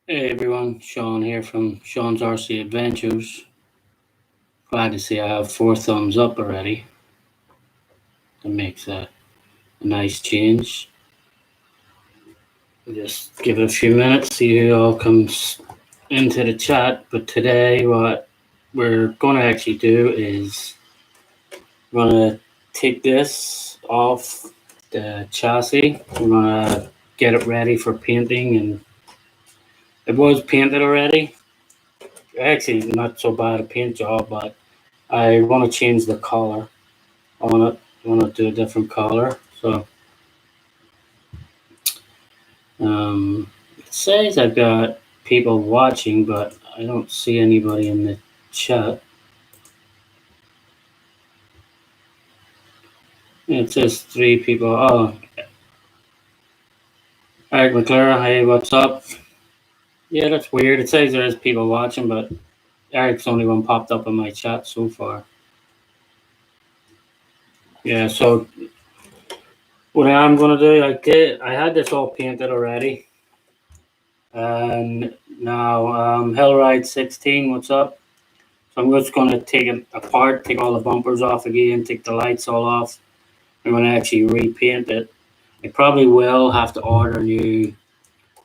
Hey everyone, Sean here from Sean's RC Adventures. Glad to see I have 4 thumbs up already. That makes a nice change. Just give it a few minutes, see who all comes into the chat. But today, what we're going to actually do is we're going to take this off the chassis. We're going to get it ready for painting, and it was painted already. Actually, not so bad a paint job, but I want to change the color on it. I want to do a different color. So it says I've got people watching, but I don't see anybody in the chat. It says 3 people. Oh, Eric McClure, hey, what's up? Yeah, that's weird. It says there is people watching, but Eric's the only one popped up in my chat so far. Yeah, so what I'm gonna do, I had this all painted already, and now Hellride16, what's up? So I'm just gonna take it apart, take all the bumpers off again, take the lights all off. I'm gonna actually repaint it. I probably will have to order new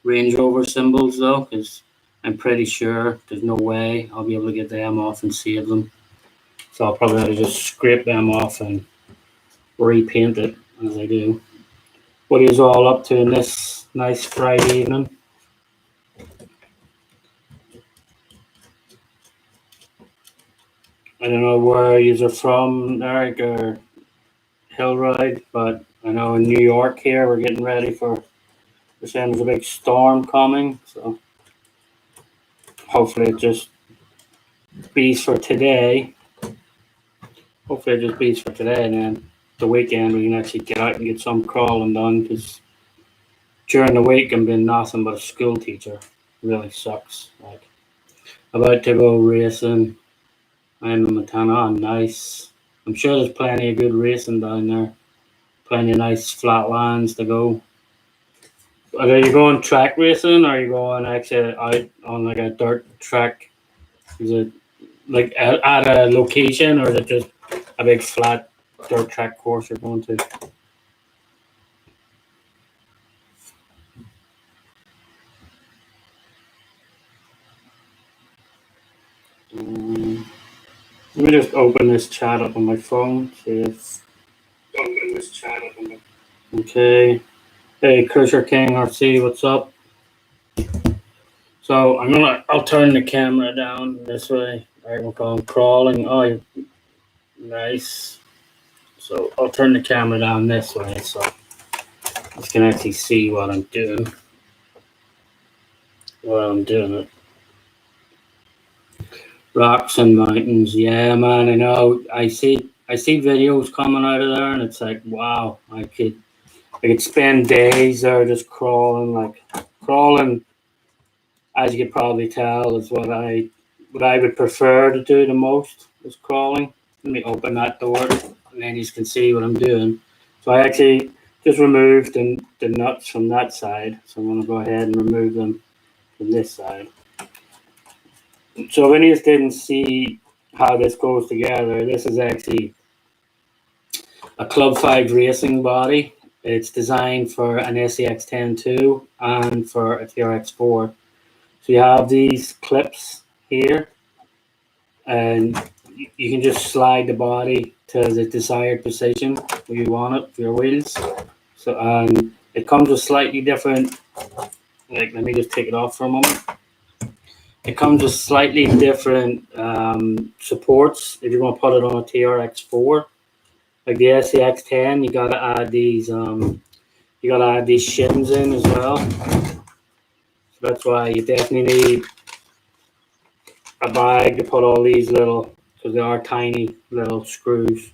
Range Rover symbols though, because I'm pretty sure there's no way I'll be able to get them off and save them. So I'll probably have to just scrape them off and repaint it as I do. What are you all up to in this nice Friday evening? I don't know where you are from, Eric, or Hillride, but I know in New York here we're getting ready for, they're saying there's a big storm coming, so hopefully it just bees for today. Hopefully it just bees for today, and then the weekend we can actually get out and get some crawling done, because during the week I'm been nothing but a school teacher. It really sucks. Like, about to go racing. I'm in Montana. Oh, nice. I'm sure there's plenty of good racing down there. Plenty of nice flat lands to go. Are you going track racing, or are you going actually out on like a dirt track? Is it like at a location, or is it just a big flat dirt track course you're going to? Let me just open this chat up on my phone. See if open this chat up on my. Okay. Hey, Kershaw King RC, what's up? So I'll turn the camera down this way. All right, we'll call him crawling. Oh, nice. So I'll turn the camera down this way so you can actually see what I'm doing. It. Rocks and mountains, yeah, man. I know. I see videos coming out of there, and it's like, wow. I could spend days there just crawling. As you could probably tell, is what I would prefer to do the most is crawling. Let me open that door, and then you can see what I'm doing. So I actually just removed the nuts from that side. So I'm going to go ahead and remove them from this side. So if any of you didn't see how this goes together, this is actually a Club 5 racing body. It's designed for an SCX10 too, and for a TRX4. So you have these clips here, and you can just slide the body to the desired position where you want it for your wheels. So it comes with slightly different, like, let me just take it off for a moment. It comes with slightly different supports if you're going to put it on a TRX4. Like the SCX10, you gotta add these shims in as well. So that's why you definitely need a bag to put all these little, because they are tiny little screws.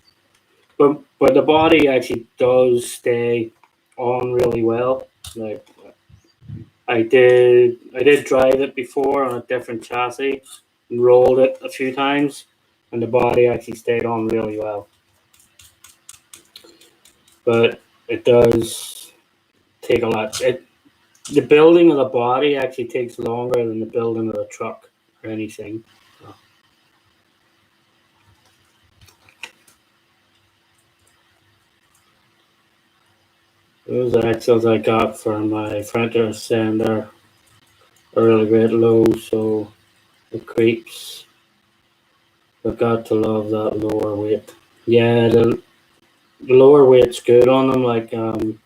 But the body actually does stay on really well. Like, I did drive it before on a different chassis and rolled it a few times, and the body actually stayed on really well. But it does take a lot. the building of the body actually takes longer than the building of the truck or anything. So. Those axles I got for my frontal sander are really great low, so it creeps. But got to love that lower weight. Yeah, the lower weight's good on them. Like the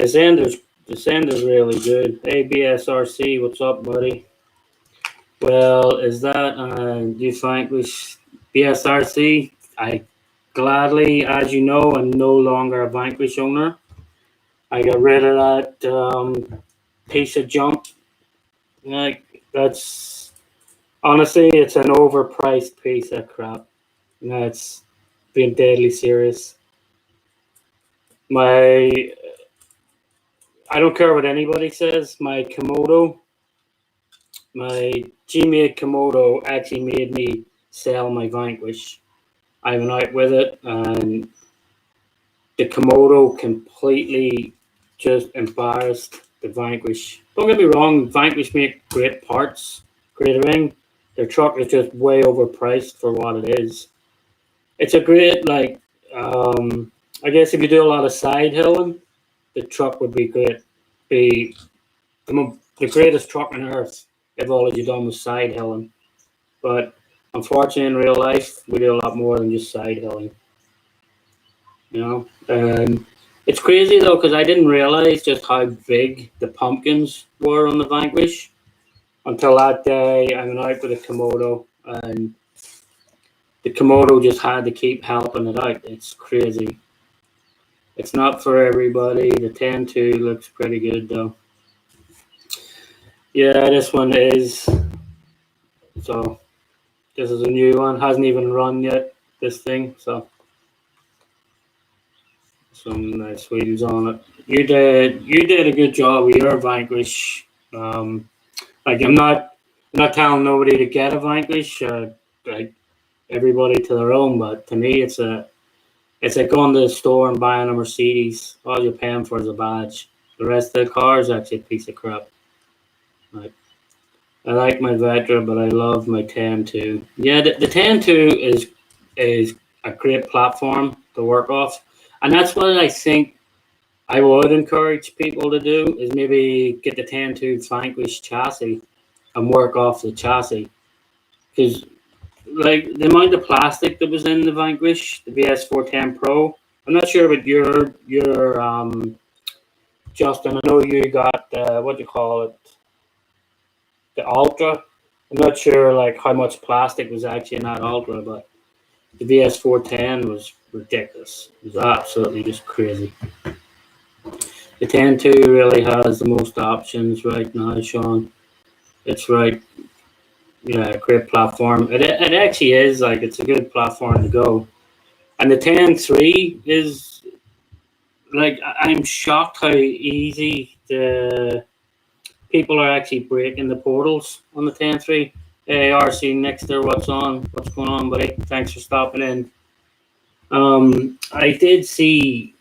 sender's really good. Hey BSRC, what's up, buddy? Well, is that do you Vanquish BSRC? I gladly, as you know, am no longer a Vanquish owner. I got rid of that piece of junk. Like that's honestly, it's an overpriced piece of crap. That's being deadly serious. I don't care what anybody says. My Komodo, my G-made Komodo actually made me sell my Vanquish. I went out with it, and the Komodo completely just embarrassed the Vanquish. Don't get me wrong, Vanquish make great parts, great ring. Their truck is just way overpriced for what it is. It's a great, like, I guess if you do a lot of side hilling, the truck would be great. Be the greatest truck on earth if all you done was side hilling. But unfortunately, in real life, we do a lot more than just side hilling. You know, it's crazy though because I didn't realize just how big the pumpkins were on the Vanquish until that day. I went out with a Komodo, and the Komodo just had to keep helping it out. It's crazy. It's not for everybody. The 10-2 looks pretty good though. Yeah, this one is. So this is a new one. Hasn't even run yet. This thing. So some nice wheels on it. You did a good job with your Vanquish. Like I'm not telling nobody to get a Vanquish. Like everybody to their own. But to me, it's like going to the store and buying a Mercedes. All you're paying for is a badge. The rest of the car is actually a piece of crap. Like I like my Vectra, but I love my 10-2. Yeah, the 10-2 is a great platform to work off, and that's what I think I would encourage people to do is maybe get the 10-2 Vanquish chassis and work off the chassis. Because like the amount of plastic that was in the Vanquish, the VS410 Pro, I'm not sure about your Justin. I know you got what do you call it, the Ultra. I'm not sure like how much plastic was actually in that Ultra, but the VS410 was ridiculous. It was absolutely just crazy. The 10-2 really has the most options right now, Sean. It's right. Yeah, great platform. It actually is like it's a good platform to go. And the 10-3 is like I'm shocked how easy the people are actually breaking the portals on the 10-3. Hey RC Nexter, what's on? What's going on, buddy? Thanks for stopping in. I did see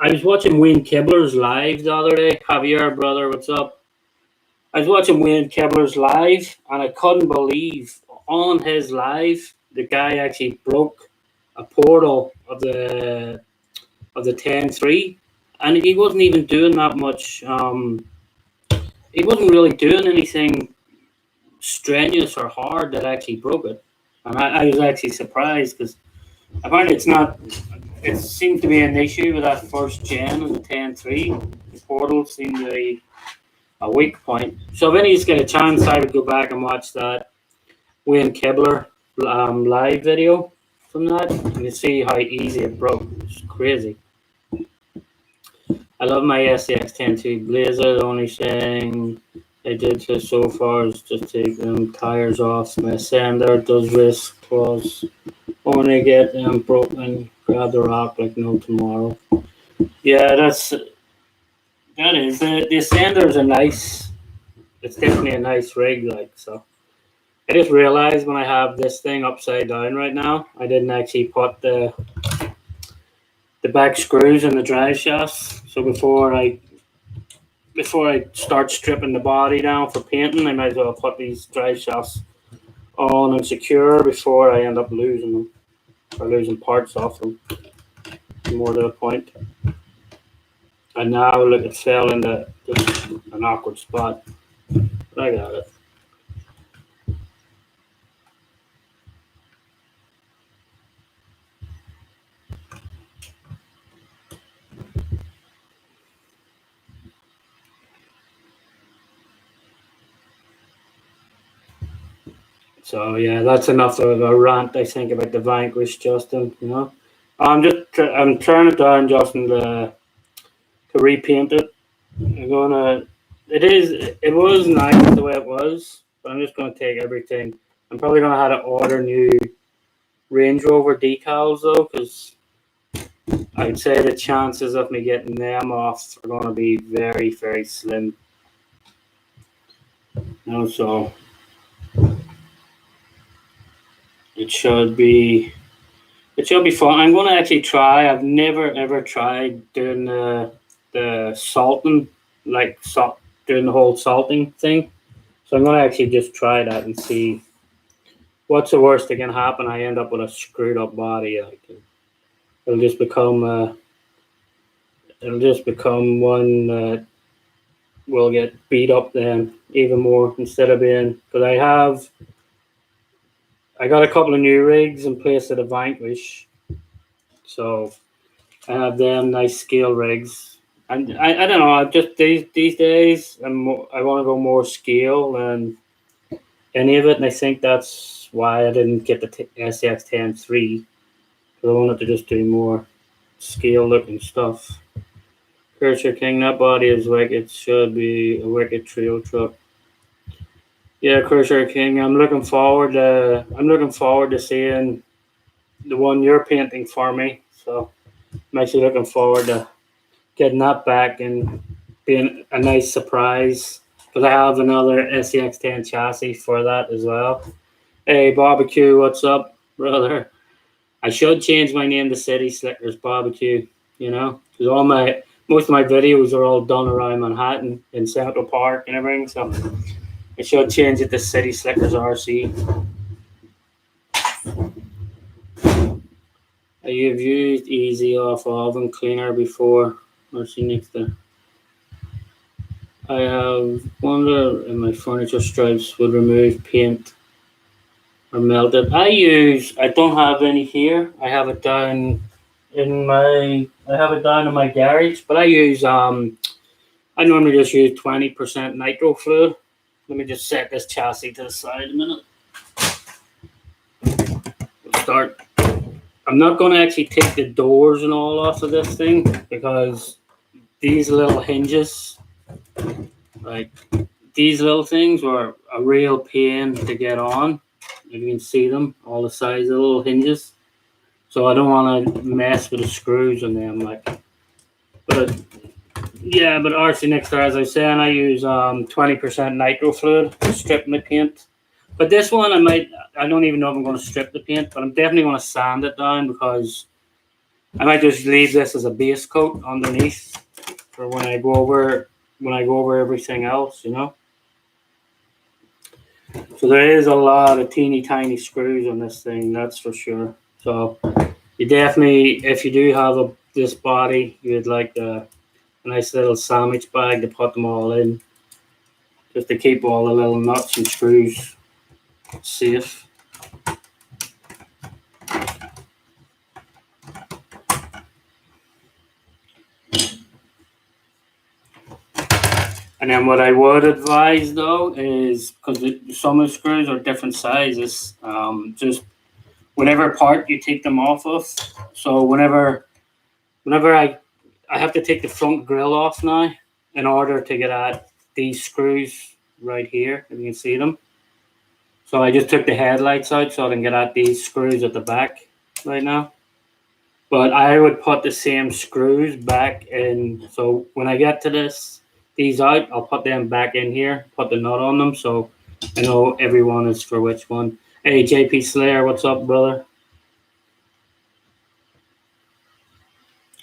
I was watching Wayne Kibler's live the other day. Javier, brother, what's up? I was watching Wayne Kibler's live, and I couldn't believe on his live the guy actually broke a portal of the 10-3, and he wasn't even doing that much. He wasn't really doing anything strenuous or hard that actually broke it, and I was actually surprised because apparently it's not. It seems to be an issue with that first gen of the 10-3. The portals seem to be a weak point. So if any of you get a chance, I would go back and watch that Wayne Kibler live video from that, and you see how easy it broke. It's crazy. I love my SCX10 Blazer. The only thing I did so far is just take them tires off. My sander does risk was only get them broken. Grab the rock like no tomorrow. Yeah, that is the sanders are nice. It's definitely a nice rig, like so. I just realized when I have this thing upside down right now, I didn't actually put the back screws in the drive shafts. So before I before I start stripping the body down for painting, I might as well put these drive shafts on and secure before I end up losing them or losing parts off them. More to the point. And now look, it fell into an awkward spot. But I got it. So yeah, that's enough of a rant, I think, about the Vanquish, Justin. You know, I'm turning it down, Justin, to repaint it. I'm gonna. It was nice the way it was, but I'm just gonna take everything. I'm probably gonna have to order new Range Rover decals though, because I'd say the chances of me getting them off are gonna be very, very slim. You know, so it should be. It should be fun. I'm going to actually try. I've never ever tried doing the salting, like doing the whole salting thing. So I'm going to actually just try that and see what's the worst that can happen. I end up with a screwed up body. Like it'll just become one that will get beat up then even more instead of being because I got a couple of new rigs in place of the Vanquish, so. I have them nice scale rigs, and I don't know. I just these days I want to go more scale than any of it, and I think that's why I didn't get the SCX10 3 because I wanted to just do more scale looking stuff. Cursor King, that body is like it should be a wicked trio truck. Yeah, Cursor King, I'm looking forward to seeing the one you're painting for me. So I'm actually looking forward to getting that back and being a nice surprise because I have another SCX10 chassis for that as well. Hey, Barbecue, what's up, brother? I should change my name to City Slickers Barbecue, you know, because most of my videos are all done around Manhattan in Central Park and everything, so I should change it to City Slickers RC. You've used Easy Off Oven Cleaner before, RC next there. I have wonder if my furniture stripes would remove paint or melt it. I don't have any here. I have it down in my garage, but I normally just use 20% nitro fluid. Let me just set this chassis to the side a minute. We'll start. I'm not going to actually take the doors and all off of this thing because these little hinges, like these little things, were a real pain to get on. If you can see them, all the sides of the little hinges. So I don't want to mess with the screws on them. But yeah, but RC Nixter, as I was saying, I use 20% nitro fluid to strip my paint. But this one, I don't even know if I'm going to strip the paint, but I'm definitely going to sand it down because I might just leave this as a base coat underneath for when I go over everything else, you know. So there is a lot of teeny tiny screws on this thing, that's for sure. So you definitely, if you do have this body, you'd like a nice little sandwich bag to put them all in, just to keep all the little nuts and screws safe. And then what I would advise though is, because some of the screws are different sizes, just whatever part you take them off of. So whenever I have to take the front grill off now in order to get at these screws right here, if you can see them. So I just took the headlights out so I can get at these screws at the back right now. But I would put the same screws back in. So when I get to these out, I'll put them back in here, put the nut on them so I know everyone is for which one. Hey, JP Slayer, what's up, brother?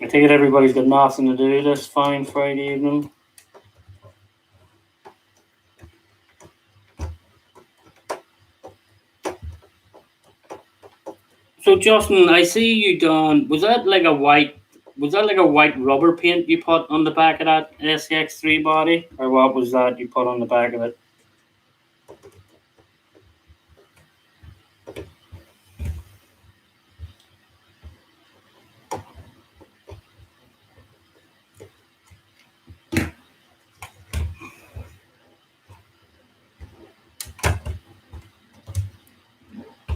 I take it everybody's got nothing to do this fine Friday evening. So Justin, I see you done. Was that like a white? Was that like a white rubber paint you put on the back of that SCX3 body, or what was that you put on the back of it?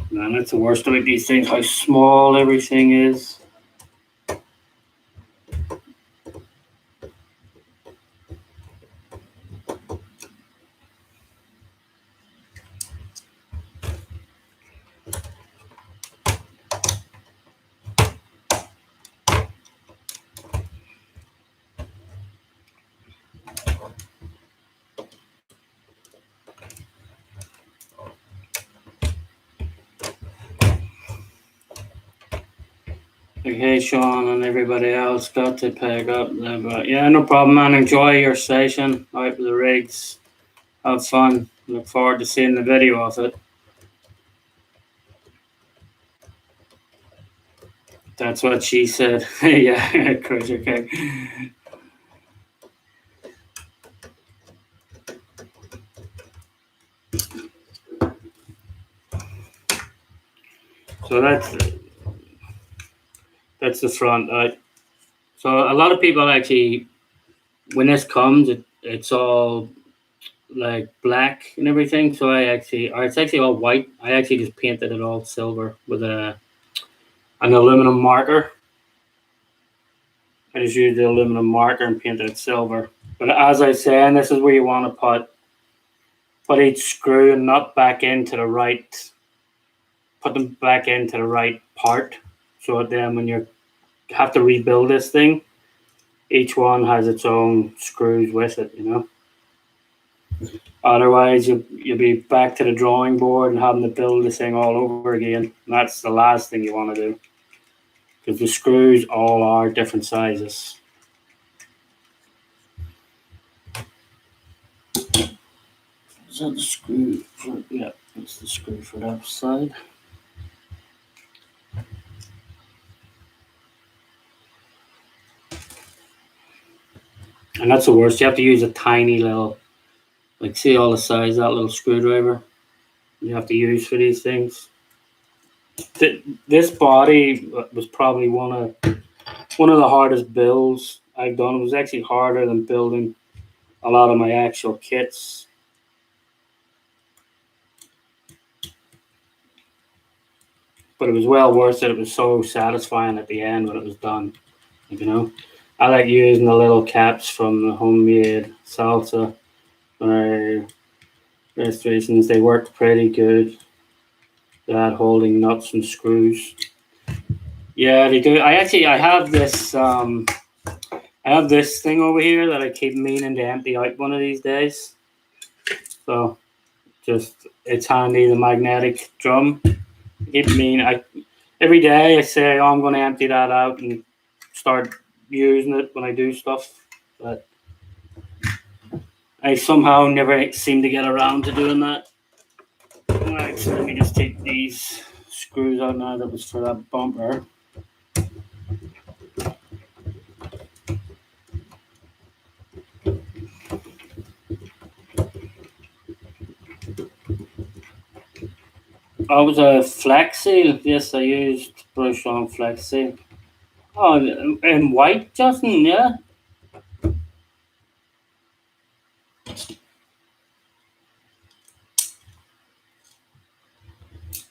Man, that's the worst about these things. How small everything is. Okay, Sean and everybody else got to pack up. But yeah, no problem, man. Enjoy your session out with the rigs. Have fun. Look forward to seeing the video of it. That's what she said. Yeah, Cruiser Cake. So that's the front. So a lot of people actually, when this comes, it's all like black and everything. So or it's actually all white. I actually just painted it all silver with an aluminum marker. I just used the aluminum marker and painted it silver. But as I say, and this is where you want to put each screw and nut back into the right. Put them back into the right part. So then when you have to rebuild this thing, each one has its own screws with it, you know. Otherwise, you'll be back to the drawing board and having to build this thing all over again. And that's the last thing you want to do, because the screws all are different sizes. Is that the screw? Yeah, that's the screw for that side. And that's the worst. You have to use a tiny little, like, see all the size of that little screwdriver you have to use for these things. This body was probably one of the hardest builds I've done. It was actually harder than building a lot of my actual kits. But it was well worth it. It was so satisfying at the end when it was done. You know, I like using the little caps from the homemade salsa restorations. They worked pretty good. That holding nuts and screws. Yeah, they do. I have this thing over here that I keep meaning to empty out one of these days. So it's handy, the magnetic drum. Every day I say, oh, I'm going to empty that out and start using it when I do stuff, but I somehow never seem to get around to doing that. Right, so let me just take these screws out now. That was for that bumper. Oh, it was a Flex Seal. Yes, I used brush on Flex Seal. Oh, in white, Justin, yeah.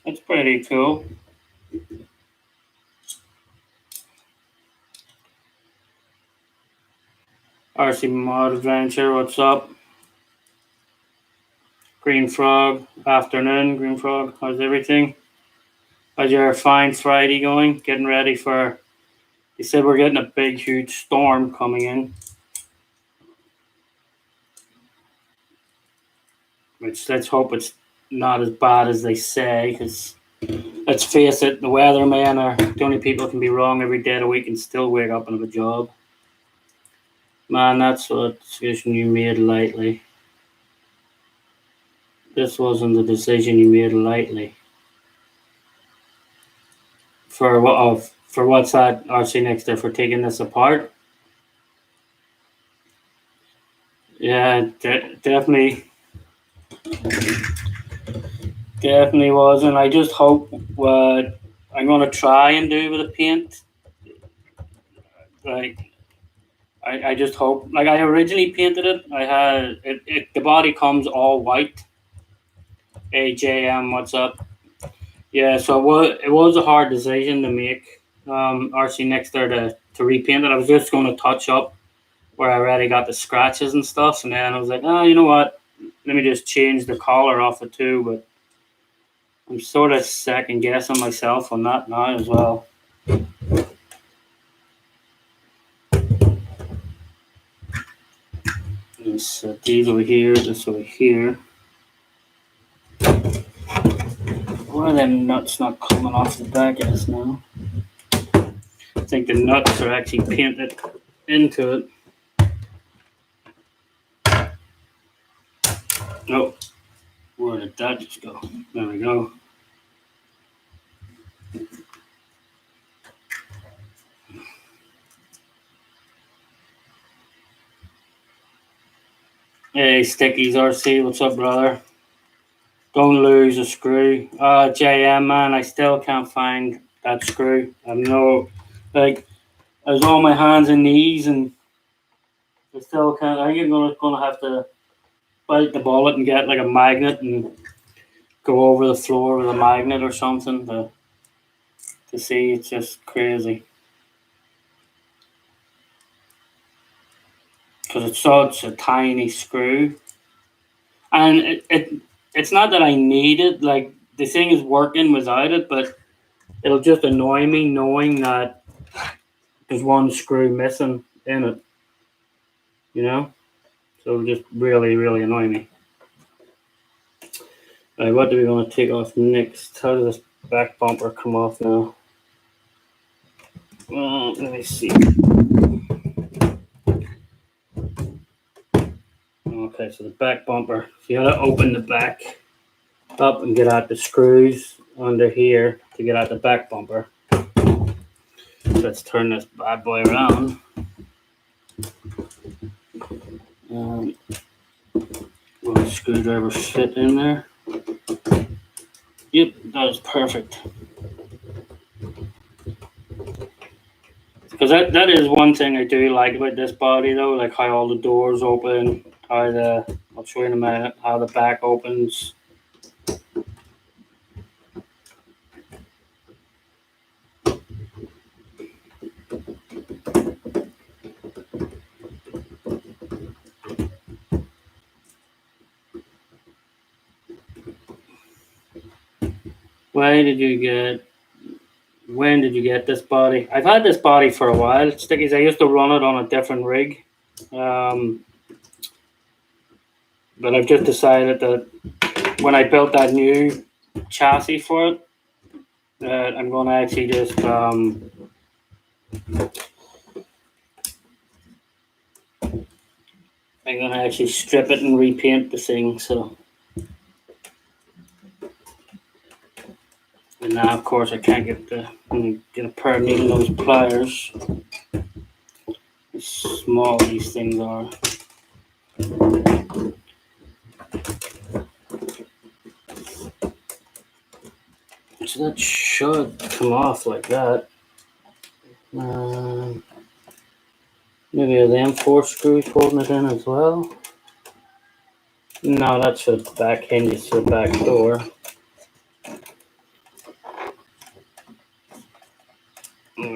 That's pretty cool. RC Mod Adventure, what's up? Green Frog, afternoon, Green Frog, how's everything? How's your fine Friday going? Getting ready for, you said we're getting a big, huge storm coming in. Which, let's hope it's not as bad as they say, because let's face it, the weathermen are the only people who can be wrong every day of the week and still wake up and have a job. Man, that's a decision you made lightly. This wasn't a decision you made lightly. For what of for what's that RC next there for taking this apart? Yeah, definitely was, and I just hope what I'm gonna try and do with the paint, like I just hope, like I originally painted it, I had the body comes all white. AJM, what's up? Yeah, so it was a hard decision to make. RC next there to repaint it. I was just going to touch up where I already got the scratches and stuff, and then I was like, oh, you know what? Let me just change the collar off it too. But I'm sort of second guessing myself on that now as well. This these over here, this over here. Why are them nuts not coming off the back of this now? I think the nuts are actually painted into it. Oh, where did that just go? There we go. Hey, Stickies RC, what's up, brother? Don't lose a screw. JM, man, I still can't find that screw. I know, like, I was on my hands and knees, and I still can't. I think I'm gonna have to bite the bullet and get like a magnet and go over the floor with a magnet or something to see. It's just crazy because it's such a tiny screw, and it's not that I need it. Like the thing is working without it, but it'll just annoy me knowing that there's one screw missing in it, you know? So it'll just really, really annoy me. All right, what do we want to take off next? How does this back bumper come off now? Let me see. Okay, so the back bumper, so you gotta open the back up and get out the screws under here to get out the back bumper. Let's turn this bad boy around. Will the screwdriver fit in there? Yep, that is perfect. Because that is one thing I do like about this body though, like how all the doors open, I'll show you in a minute, how the back opens. When did you get this body? I've had this body for a while. Stickies, I used to run it on a different rig. But I've just decided that when I built that new chassis for it, that I'm going to actually just I'm going to actually strip it and repaint the thing. So, and now of course I can't get a pair of needle nose pliers. How small these things are. So that should come off like that. Maybe are them 4 screws holding it in as well? No, that's the back hinges to the back door.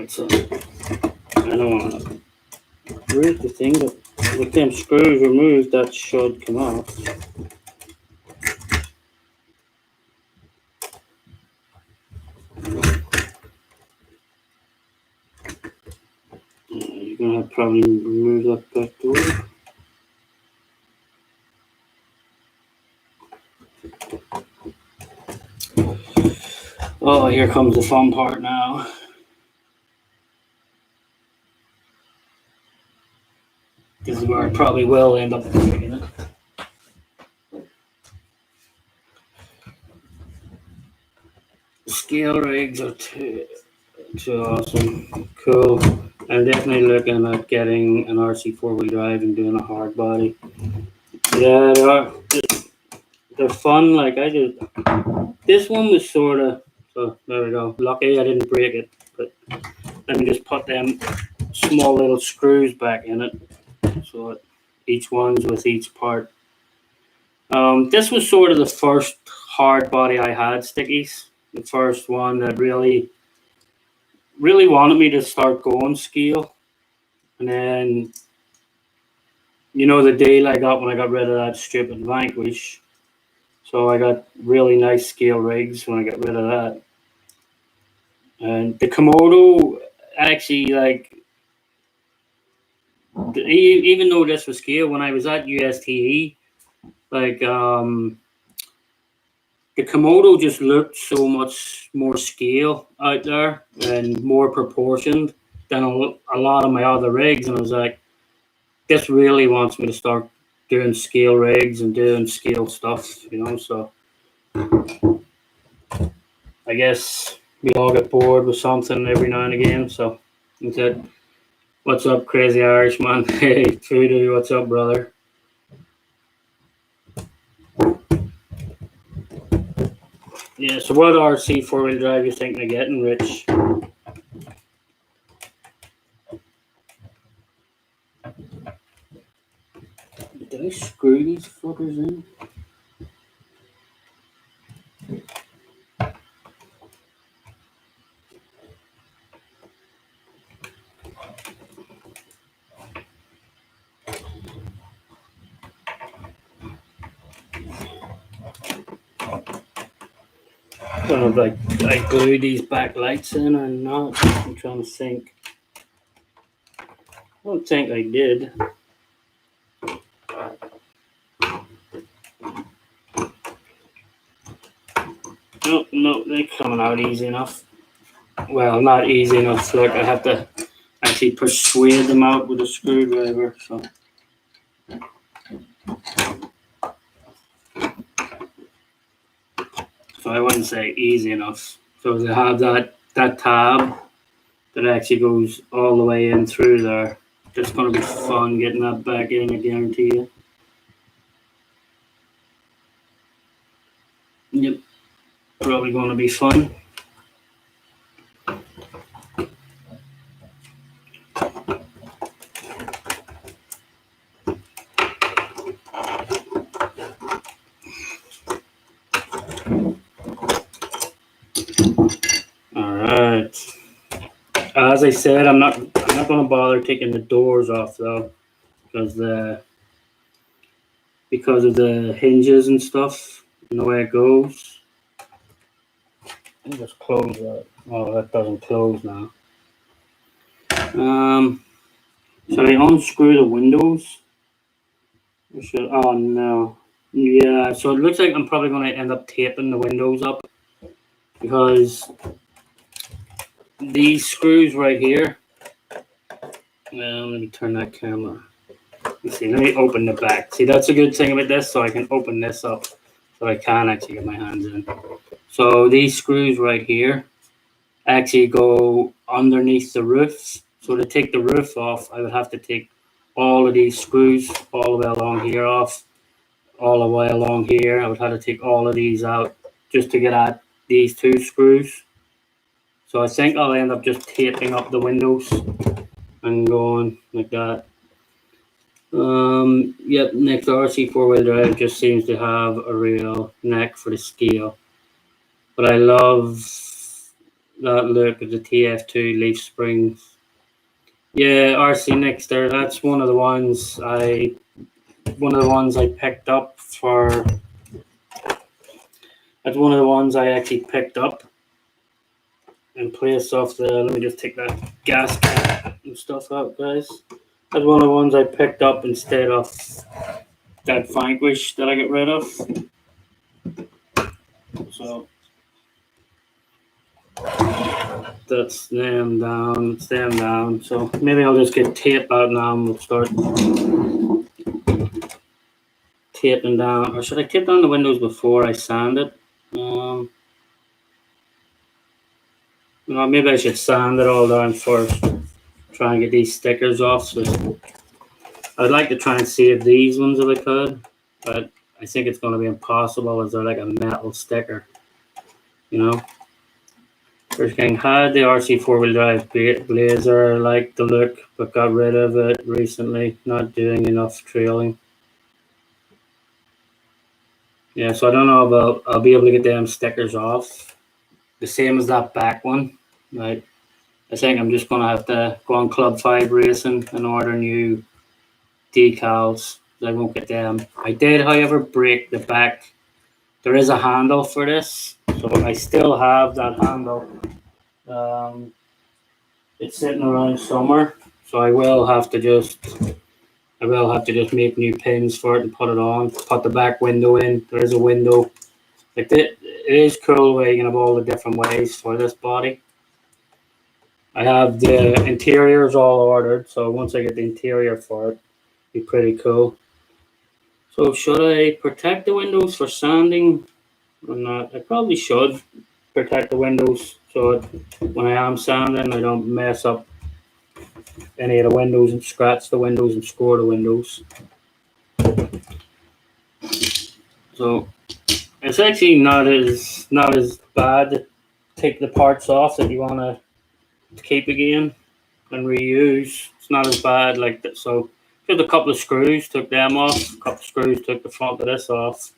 So I don't want to break the thing, but with them screws removed, that should come off. You're going to have to probably remove that back door. Oh, here comes the fun part now. This is where I probably will end up breaking it. The scale rigs are So awesome, cool. I'm definitely looking at getting an RC four-wheel drive and doing a hard body. Yeah, they're fun. Like I did, this one was sort of. So there we go. Lucky I didn't break it, but let me just put them small little screws back in it, so each one's with each part. This was sort of the first hard body I had, Stickies. The first one that really wanted me to start going scale. And then, you know, the deal I got when I got rid of that stupid Vanquish. So I got really nice scale rigs when I got rid of that. And the Komodo, actually, like, even though this was scale, when I was at USTE, like, the Komodo just looked so much more scale out there and more proportioned than a lot of my other rigs. And I was like, this really wants me to start doing scale rigs and doing scale stuff, you know. So I guess we all get bored with something every now and again. So I said, what's up, crazy Irishman? Hey, Trudy, what's up, brother? Yeah, so what RC four-wheel drive you thinking of getting, Rich? Did I screw these fuckers in? I don't know if I glued these back lights in or not. I'm trying to think. I don't think I did. No, they're coming out easy enough. Well, not easy enough. Like I have to actually persuade them out with a screwdriver. So I wouldn't say easy enough. So they have that tab that actually goes all the way in through there. It's going to be fun getting that back in, I guarantee you. Yep, probably going to be fun. All right. As I said, I'm not going to bother taking the doors off though, because of the hinges and stuff and the way it goes. Let me just close that. Oh, that doesn't close now. So I unscrew the windows. Oh no. Yeah, so it looks like I'm probably going to end up taping the windows up because these screws right here. Well, let me turn that camera. Let's see, let me open the back. See, that's a good thing about this, so I can open this up so I can actually get my hands in. So these screws right here actually go underneath the roof. So to take the roof off, I would have to take all of these screws all the way along here off, all the way along here. I would have to take all of these out just to get at these two screws. So I think I'll end up just taping up the windows and going like that. Yep, next RC four-wheel drive just seems to have a real knack for the scale. But I love that look of the TF2 leaf springs. Yeah, RC Nixter, that's one of the ones I picked up for. That's one of the ones I actually picked up and placed off the. Let me just take that gas cap and stuff out, guys. That's one of the ones I picked up instead of that Vanquish that I got rid of. So that's them down. It's them down. So maybe I'll just get tape out now and we'll start taping down. Or should I tape down the windows before I sand it? maybe I should sand it all down first. Try and get these stickers off. So I'd like to try and save these ones if I could, but I think it's going to be impossible as they're like a metal sticker, you know. First King had the RC 4-wheel drive Blazer. I like the look, but got rid of it recently. Not doing enough trailing. Yeah, so I don't know about I'll be able to get them stickers off. The same as that back one. Right. I think I'm just gonna have to go on Club 5 Racing and order new decals. I won't get them. I did, however, break the back. There is a handle for this, so I still have that handle. It's sitting around somewhere, so I will have to just make new pins for it and put it on. Put the back window in. There is a window. Like it is cool where you can have all the different ways for this body. I have the interiors all ordered, so once I get the interior for it, it'll be pretty cool. So should I protect the windows for sanding or not? I probably should protect the windows so when I am sanding I don't mess up any of the windows and scratch the windows and score the windows. So it's actually not as bad to take the parts off that you want to keep again and reuse. It's not as bad like that. So just a couple of screws, took them off. A couple of screws, took the front of this off.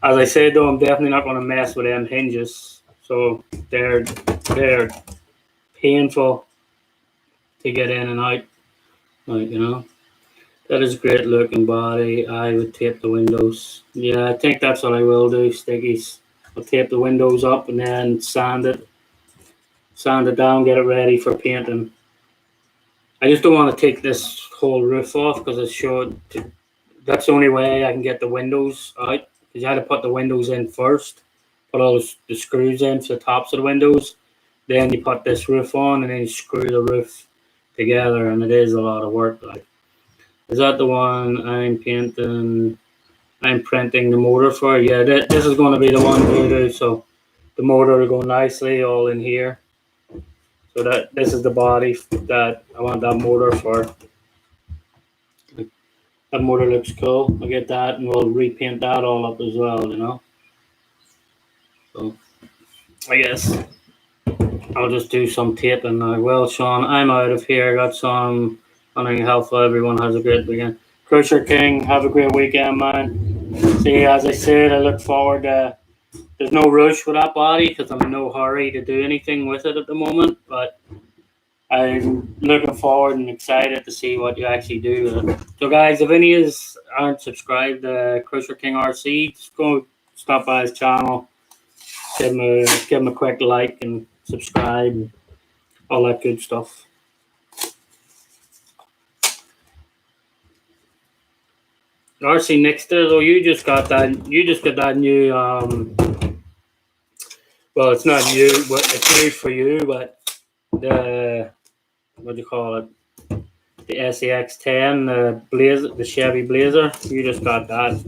As I said though, I'm definitely not going to mess with them hinges. So they're painful to get in and out. Like, you know. That is a great looking body. I would tape the windows. Yeah, I think that's what I will do, stickies. I'll tape the windows up and then sand it down, get it ready for painting. I just don't want to take this whole roof off because it's short. That's the only way I can get the windows out. Because you had to put the windows in first, put all the screws in for the tops of the windows. Then you put this roof on and then you screw the roof together, and it is a lot of work. Like, is that the one I'm painting? I'm printing the motor for? Yeah, this is going to be the one to do. So the motor will go nicely all in here. So this is the body that I want that motor for. That motor looks cool. I'll get that and we'll repaint that all up as well, you know. So I guess I'll just do some taping now. Well, Sean, I'm out of here. Got some hunting helpful. Everyone has a great weekend. Crusher King, have a great weekend, man. See, as I said, I look forward to. There's no rush with that body because I'm in no hurry to do anything with it at the moment. But I'm looking forward and excited to see what you actually do with it. So, guys, if any of you aren't subscribed to Crusher King RC, just go stop by his channel, give him a quick like and subscribe and all that good stuff. RC Nixter, though, you just got that new well, it's not new, but it's new for you, but the what do you call it? The SCX10, the Blazer, the Chevy Blazer. You just got that.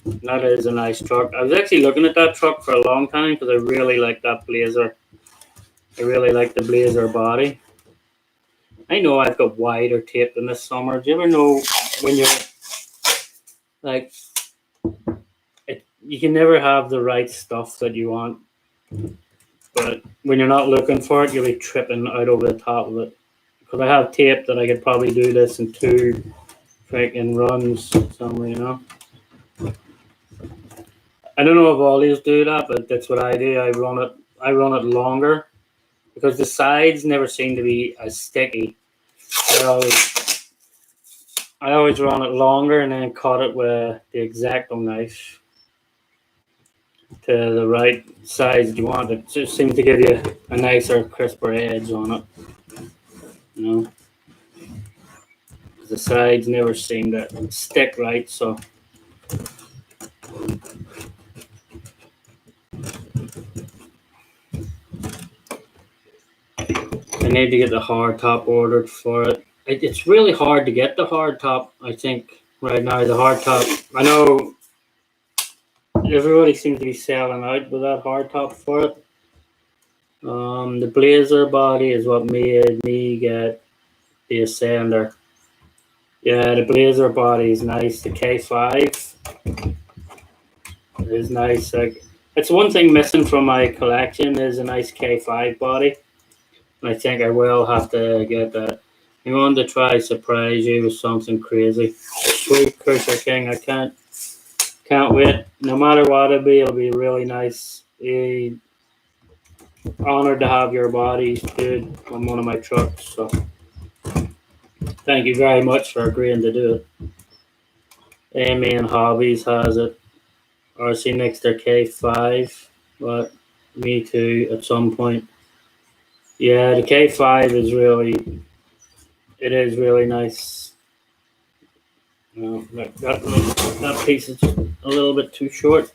That is a nice truck. I was actually looking at that truck for a long time because I really like that Blazer. I really like the Blazer body. I know I've got wider tape than this summer. Do you ever know when you're like, you can never have the right stuff that you want, but when you're not looking for it, you'll be tripping out over the top of it. Because I have tape that I could probably do this in 2 freaking runs somewhere, you know. I don't know if all these do that, but that's what I do. I run it longer because the sides never seem to be as sticky. I always run it longer and then cut it with the X-Acto knife to the right size you want. It just seems to give you a nicer, crisper edge on it, you know. The sides never seem to stick right, so I need to get the hard top ordered for it. It's really hard to get the hard top, I think, right now. The hard top, I know everybody seems to be selling out with that hard top for it. The Blazer body is what made me get the Ascender. Yeah, the Blazer body is nice. The K5 is nice. Like, it's one thing missing from my collection is a nice K5 body. And I think I will have to get that. I'm going to try surprise you with something crazy. Sweet Cruiser King, I can't wait. No matter what it'll be really nice. Honored to have your body, dude, on one of my trucks. So thank you very much for agreeing to do it. Amy and Hobbies has it. RC Nixter K5, but me too at some point. Yeah, the K5 is really nice. That piece is just a little bit too short.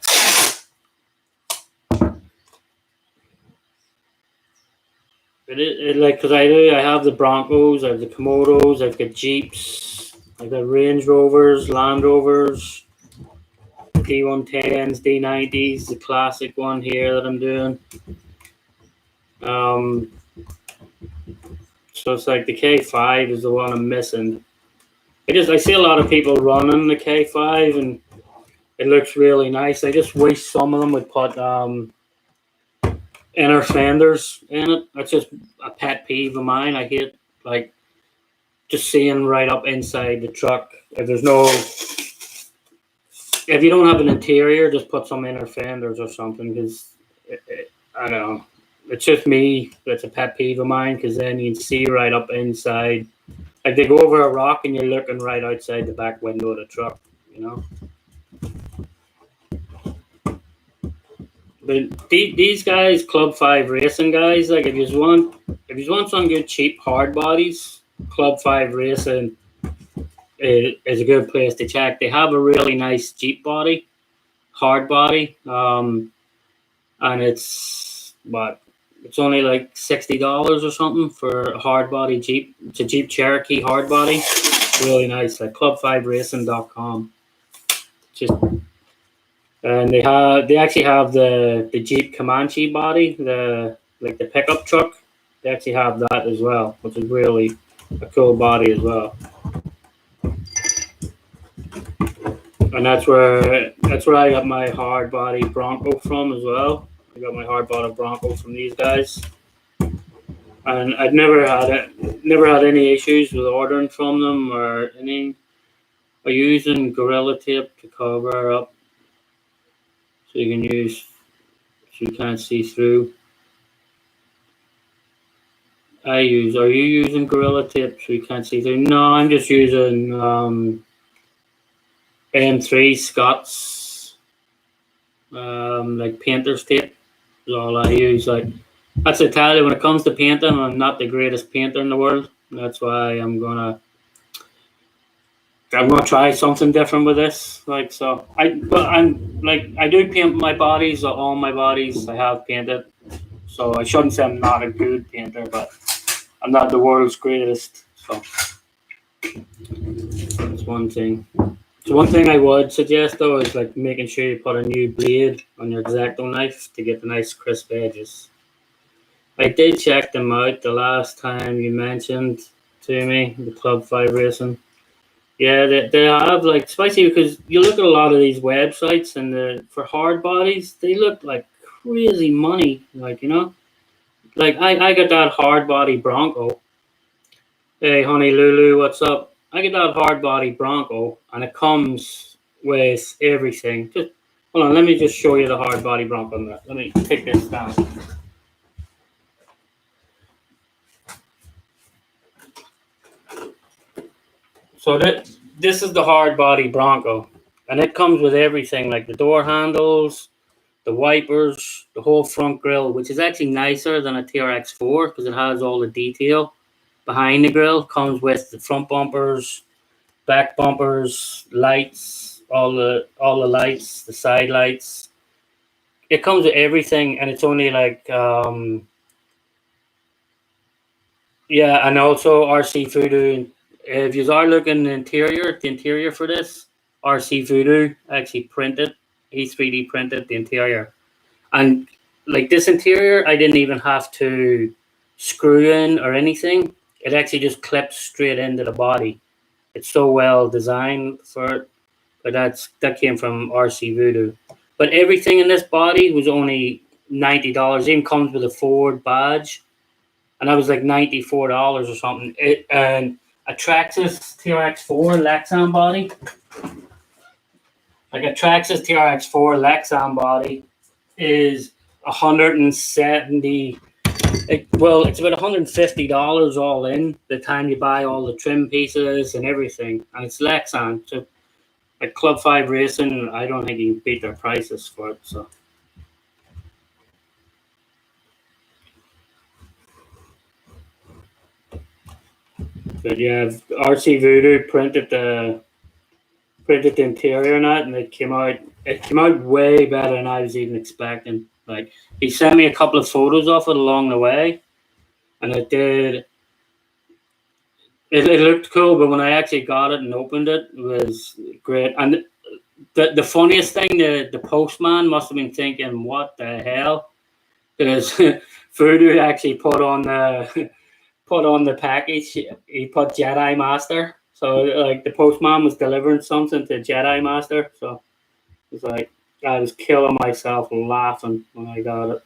Because I have the Broncos, I have the Komodos, I've got Jeeps, I've got Range Rovers, Land Rovers, D110s, D90s, the classic one here that I'm doing. So it's like the K5 is the one I'm missing. I see a lot of people running the K5 and it looks really nice. I just wish some of them would put inner fenders in it. That's just a pet peeve of mine. I hate like just seeing right up inside the truck. If you don't have an interior, just put some inner fenders or something, because I don't know. It's just me. It's a pet peeve of mine, because then you can see right up inside. Like they go over a rock and you're looking right outside the back window of the truck, you know. But these guys, Club 5 Racing guys, like if you want some good cheap hard bodies, Club 5 Racing is a good place to check. They have a really nice Jeep body, hard body, and it's only like $60 or something for a hard body Jeep. It's a Jeep Cherokee hard body, really nice. Like club5racing.com. Just and they actually have the Jeep Comanche body, the pickup truck. They actually have that as well, which is really a cool body as well. And that's where I got my hard body Bronco from as well. I got my hard body Bronco from these guys, and I've never had any issues with ordering from them or any. Or using Gorilla Tape to cover up, so you can't see through. Are you using Gorilla Tape so you can't see through? No, I'm just using M3 Scott's like painter's tape is all I use. Like that's to tell you, when it comes to painting, I'm not the greatest painter in the world. That's why I'm gonna try something different with this. Like so, I do paint my bodies. All my bodies I have painted. So I shouldn't say I'm not a good painter, but I'm not the world's greatest. So that's one thing. So one thing I would suggest though is like making sure you put a new blade on your X-Acto knife to get the nice crisp edges. I did check them out the last time you mentioned to me, the Club 5 Racing. Yeah, they have like spicy, because you look at a lot of these websites and for hard bodies, they look like crazy money. Like, you know, like I got that hard body Bronco. Hey, honey Lulu, what's up? I get that hard body Bronco, and it comes with everything. Just hold on, let me just show you the hard body Bronco. Let me take this down. So this is the hard body Bronco, and it comes with everything, like the door handles, the wipers, the whole front grille, which is actually nicer than a TRX4 because it has all the detail behind the grille. Comes with the front bumpers, back bumpers, lights, all the lights, the side lights. It comes with everything, and it's only like yeah, and also RC Voodoo. If you are looking the interior for this, RC Voodoo actually printed. He 3D printed the interior, and like this interior, I didn't even have to screw in or anything. It actually just clips straight into the body. It's so well designed for it. But that came from RC Voodoo. But everything in this body was only $90. Even comes with a Ford badge, and that was like $94 or something. It and a Traxxas TRX4 Lexan body, like a Traxxas TRX4 Lexan body, is 170. Well, it's about $150 all in. The time you buy all the trim pieces and everything, and it's Lexan. So like Club 5 Racing, I don't think you can beat their prices for it. So, but yeah, RC Voodoo printed the interior on it, and it came out. It came out way better than I was even expecting. Like he sent me a couple of photos of it along the way, and it did. It looked cool, but when I actually got it and opened it, it was great. And the funniest thing, the postman must have been thinking, "What the hell?" Because Voodoo actually put on the package. He put Jedi Master. So like the postman was delivering something to Jedi Master. So it was like I was killing myself laughing when I got it.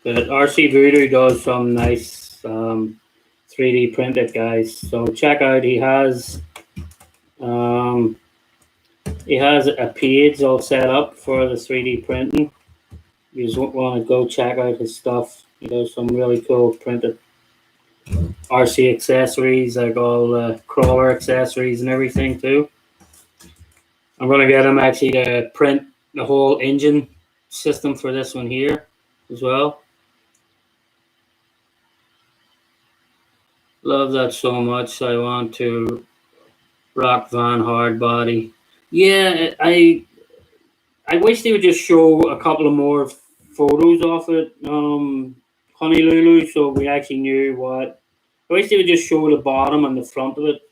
But RC Voodoo does some nice 3D printed guys. So check out. Um, he has a page all set up for the 3D printing. You just want to go check out his stuff. He does some really cool printed RC accessories, like all the crawler accessories and everything too. I'm gonna get him actually to print the whole engine system for this one here as well. Love that so much. I want to rock Van hard body. Yeah, I wish they would just show a couple of more photos of it, Honolulu, so we actually knew what. I wish they would just show the bottom and the front of it,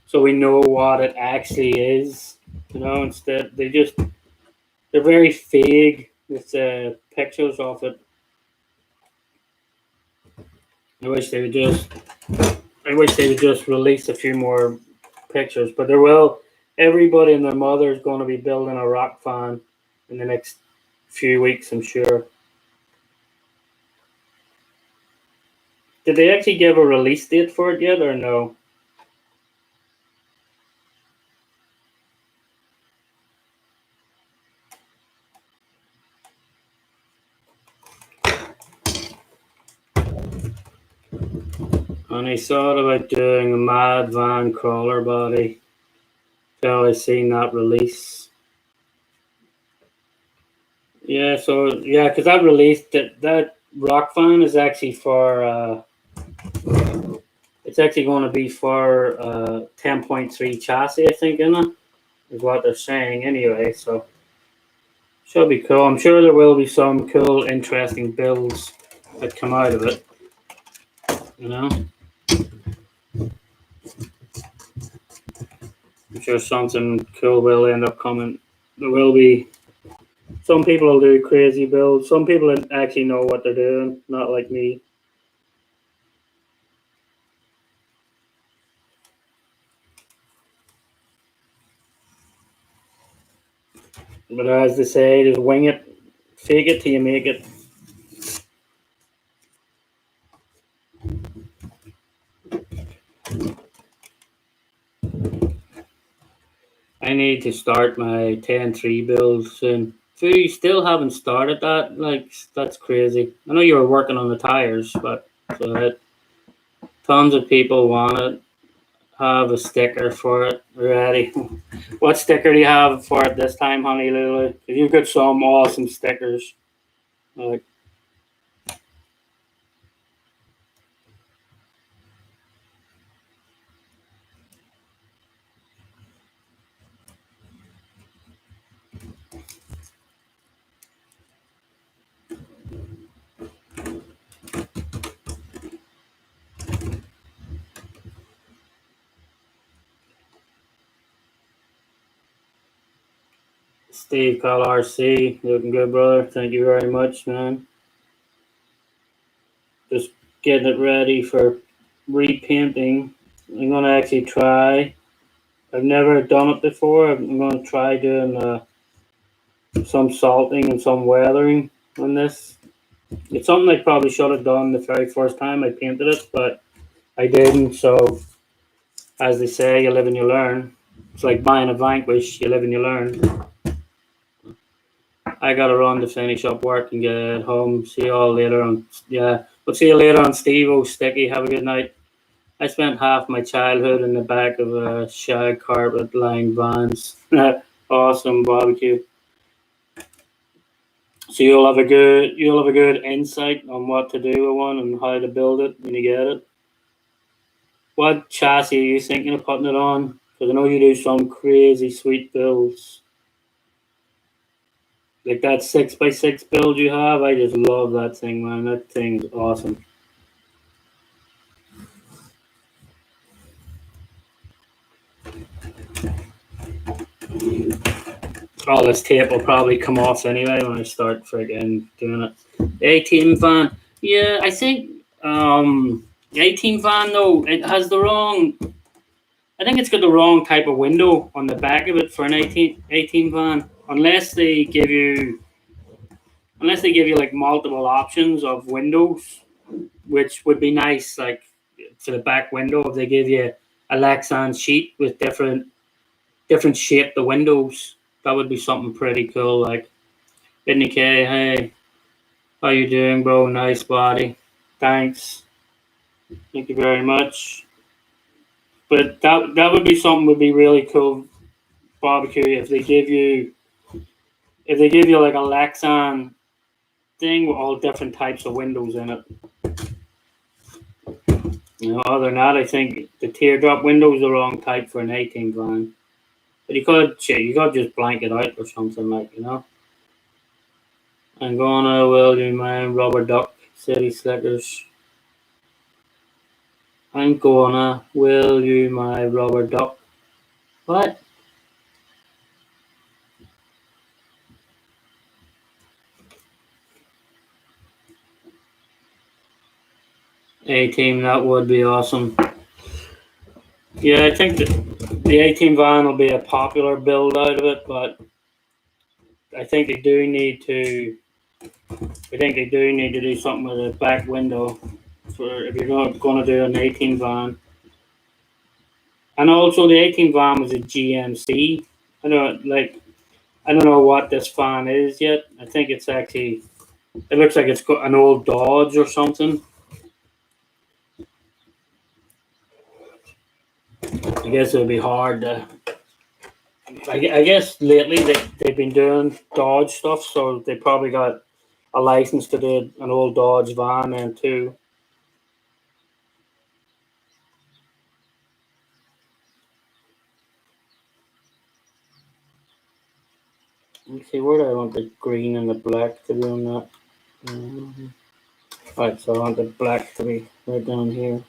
so we know what it actually is. You know, instead they're very vague with the pictures of it. I wish they would just I wish they would just release a few more pictures, but there will. Everybody and their mother is going to be building a rock fan in the next few weeks, I'm sure. Did they actually give a release date for it yet, or no? And I thought about doing a Mad Van crawler body till I seen that release. Yeah, so yeah, because that release that rock fan is actually for it's actually going to be for 10.3 chassis, I think, isn't it? Is what they're saying anyway. So should be cool. I'm sure there will be some cool, interesting builds that come out of it. You know, I'm sure something cool will end up coming. There will be. Some people will do crazy builds. Some people actually know what they're doing, not like me. But as they say, just wing it, fake it till you make it. I need to start my 10.3 build soon. So you still haven't started that? Like, that's crazy. I know you were working on the tires, but so that tons of people want it. Have a sticker for it ready. What sticker do you have for it this time, Honey Lulu? You've got some awesome stickers. Like, Steve Cal RC, looking good, brother. Thank you very much, man. Just getting it ready for repainting. I'm gonna actually try. I've never done it before. I'm gonna try doing some salting and some weathering on this. It's something I probably should have done the very first time I painted it, but I didn't. So, as they say, you live and you learn. It's like buying a Vanquish. You live and you learn. I gotta run to finish up work and get home. See you all later on. Yeah, we'll see you later on, Steve. Oh, Sticky. Have a good night. I spent half my childhood in the back of a shag carpet lined vans. Awesome barbecue. So you'll have a good insight on what to do with one and how to build it when you get it. What chassis are you thinking of putting it on? Because I know you do some crazy sweet builds. Like that 6x6 build you have, I just love that thing, man. That thing's awesome. All this tape will probably come off anyway when I start friggin' doing it. The 18 van, yeah, I think the 18 van though, it has the wrong. I think it's got the wrong type of window on the back of it for an 18 van. Unless they give you like multiple options of windows, which would be nice, like for the back window, if they give you a Lexan sheet with different shape the windows, that would be something pretty cool. Like, Benny K, hey, how you doing, bro? Nice body. Thanks. Thank you very much. But that would be something would be really cool barbecue if they give you like a Lexan thing with all different types of windows in it. Other than that, I think the teardrop window is the wrong type for an 18 van. But you could just blank it out or something like. I'm gonna will you my rubber duck city slickers. I'm gonna will you my rubber duck. What? 18, that would be awesome. Yeah, I think the 18 van will be a popular build out of it, but I think they do need to. I think they do need to do something with the back window for if you're not going to do an 18 van. And also, the 18 van was a GMC. I don't know what this fan is yet. I think it's actually. It looks like it's got an old Dodge or something. I guess it would be hard to. I guess lately they've been doing Dodge stuff, so they probably got a license to do an old Dodge van then too. Let's see, where do I want the green and the black to be on that? Right, so I want the black to be right down here.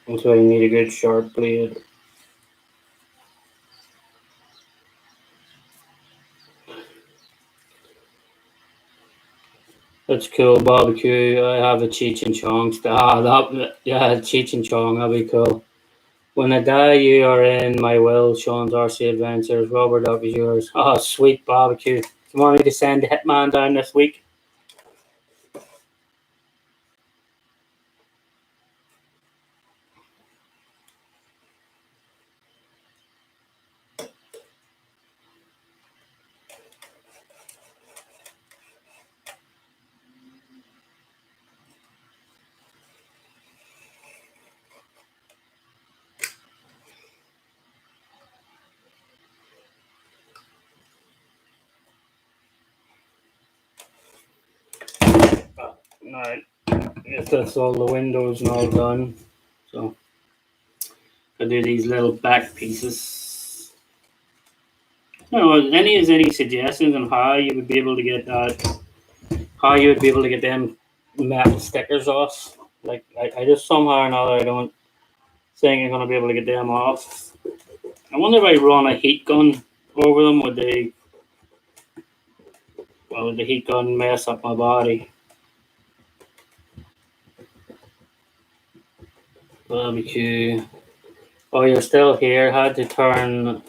That's why you need a good sharp blade. That's cool, barbecue. I have a Cheech and Chong. Cheech and Chong, that'd be cool. When I die, you are in my will. Sean's RC Adventures. Robert Duck is yours. Oh, sweet barbecue. You want me to send the Hitman down this week? Alright. I guess that's all the windows and all done. So I do these little back pieces. Any suggestions on how you would be able to get that? How you would be able to get them metal stickers off? Like I just somehow or another I don't think I'm gonna be able to get them off. I wonder if I run a heat gun over them, would the heat gun mess up my body? Barbecue. Oh, you're still here. Had to turn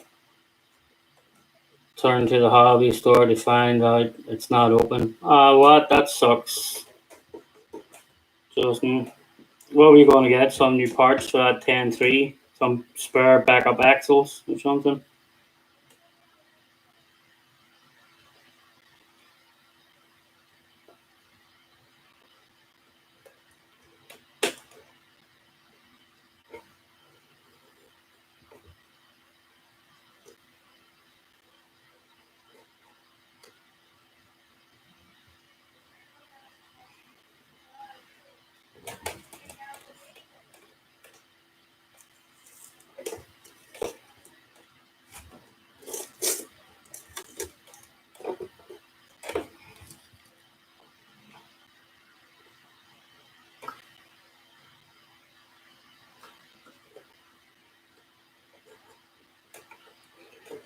to the hobby store to find out it's not open. What? That sucks. Justin, what were you going to get? Some new parts for that 10.3? Some spare backup axles or something?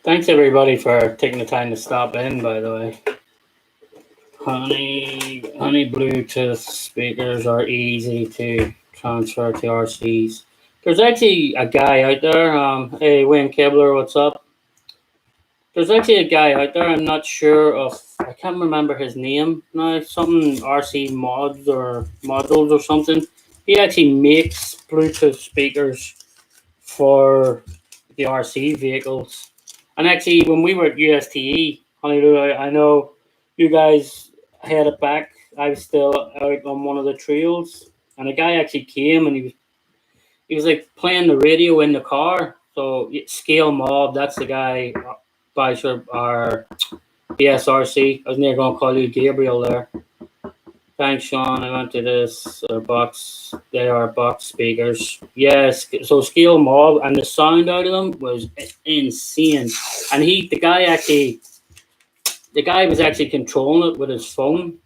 Thanks everybody for taking the time to stop in, by the way. Honey Bluetooth speakers are easy to transfer to RCs. There's actually a guy out there. Hey, Wayne Kibler, what's up? There's actually a guy out there. I'm not sure of. I can't remember his name now. Something RC mods or modules or something. He actually makes Bluetooth speakers for the RC vehicles. And actually, when we were at USTE, Honolulu, I know you guys had it back. I was still out on one of the trails, and a guy actually came and he was like playing the radio in the car. So Scale Mob, that's the guy by our BSRC. I was near going to call you Gabriel there. Thanks, Sean. I went to this box. They are box speakers. Yes, so Scale Mob, and the sound out of them was insane. And the guy was actually controlling it with his phone.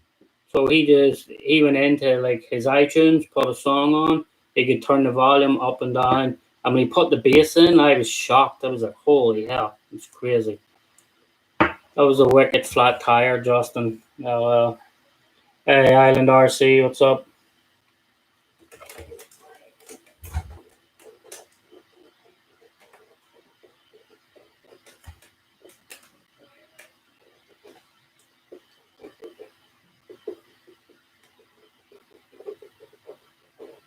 So he went into like his iTunes, put a song on. He could turn the volume up and down. And when he put the bass in, I was shocked. I was like, holy hell, it's crazy. That was a wicked flat tire, Justin. Hey, Island RC, what's up?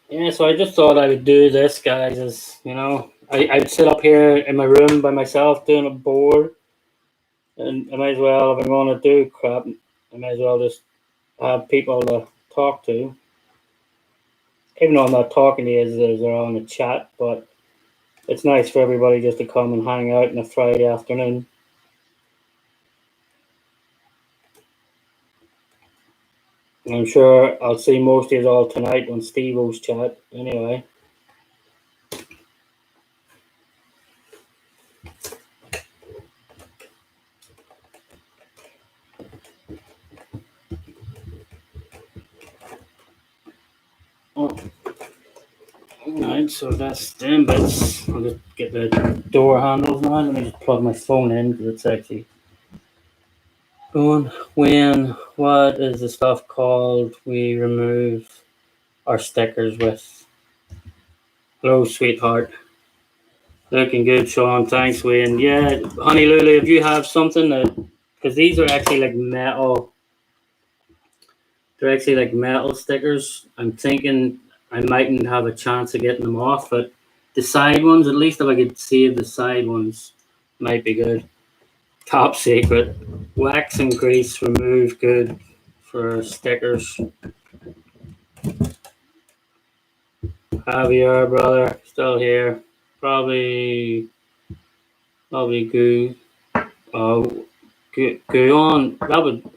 Yeah, so I just thought I would do this, guys. I'd sit up here in my room by myself doing a board, and I might as well, if I'm going to do crap, I might as well just have people to talk to. Even though I'm not talking to you as they're on a chat, but it's nice for everybody just to come and hang out on a Friday afternoon. And I'm sure I'll see most of you all tonight on Steve-O's chat anyway. Oh. Alright, so that's them bits. I'll just get the door handles now. Let me just plug my phone in because it's actually going. What is the stuff called we remove our stickers with? Hello, sweetheart. Looking good, Sean. Thanks, Wayne. Yeah, Honey Lulu, if you have something that, because these are actually like metal, they're actually like metal stickers. I'm thinking I mightn't have a chance of getting them off, but the side ones, at least if I could save the side ones, might be good. Top secret. Wax and grease remove good for stickers. Javier, brother, still here. Probably goo. Goo on. That would,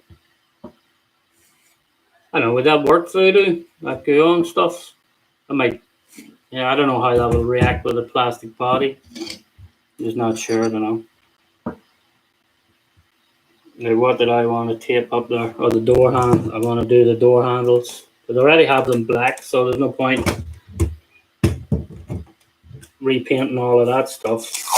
I don't know, would that work for you? That goo on stuff? I might Yeah, I don't know how that will react with a plastic body. Just not sure. I don't know. Now, what did I want to tape up there? Oh, the door handle. I want to do the door handles. But I already have them black, so there's no point repainting all of that stuff.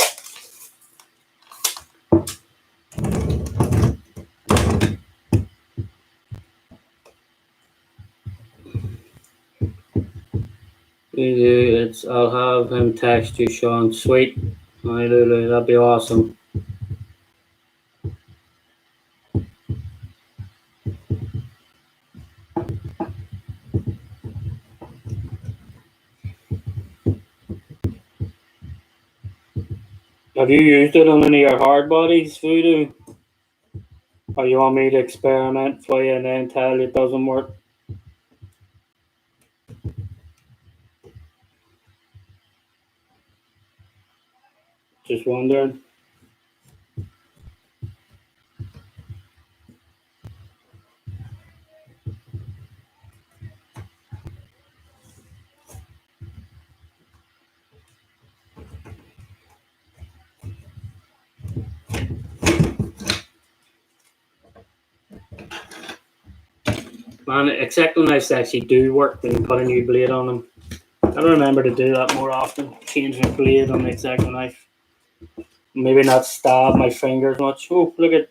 I'll have him text you, Sean. Sweet. Hi, Lulu. That'd be awesome. Have you used it on any of your hard bodies, Voodoo? Or you want me to experiment for you and then tell you it doesn't work? Just wondering. Man, X-Acto knives actually do work when you put a new blade on them. I don't remember to do that more often. Change the blade on the X-Acto knife. Maybe not stab my fingers much. Oh, look.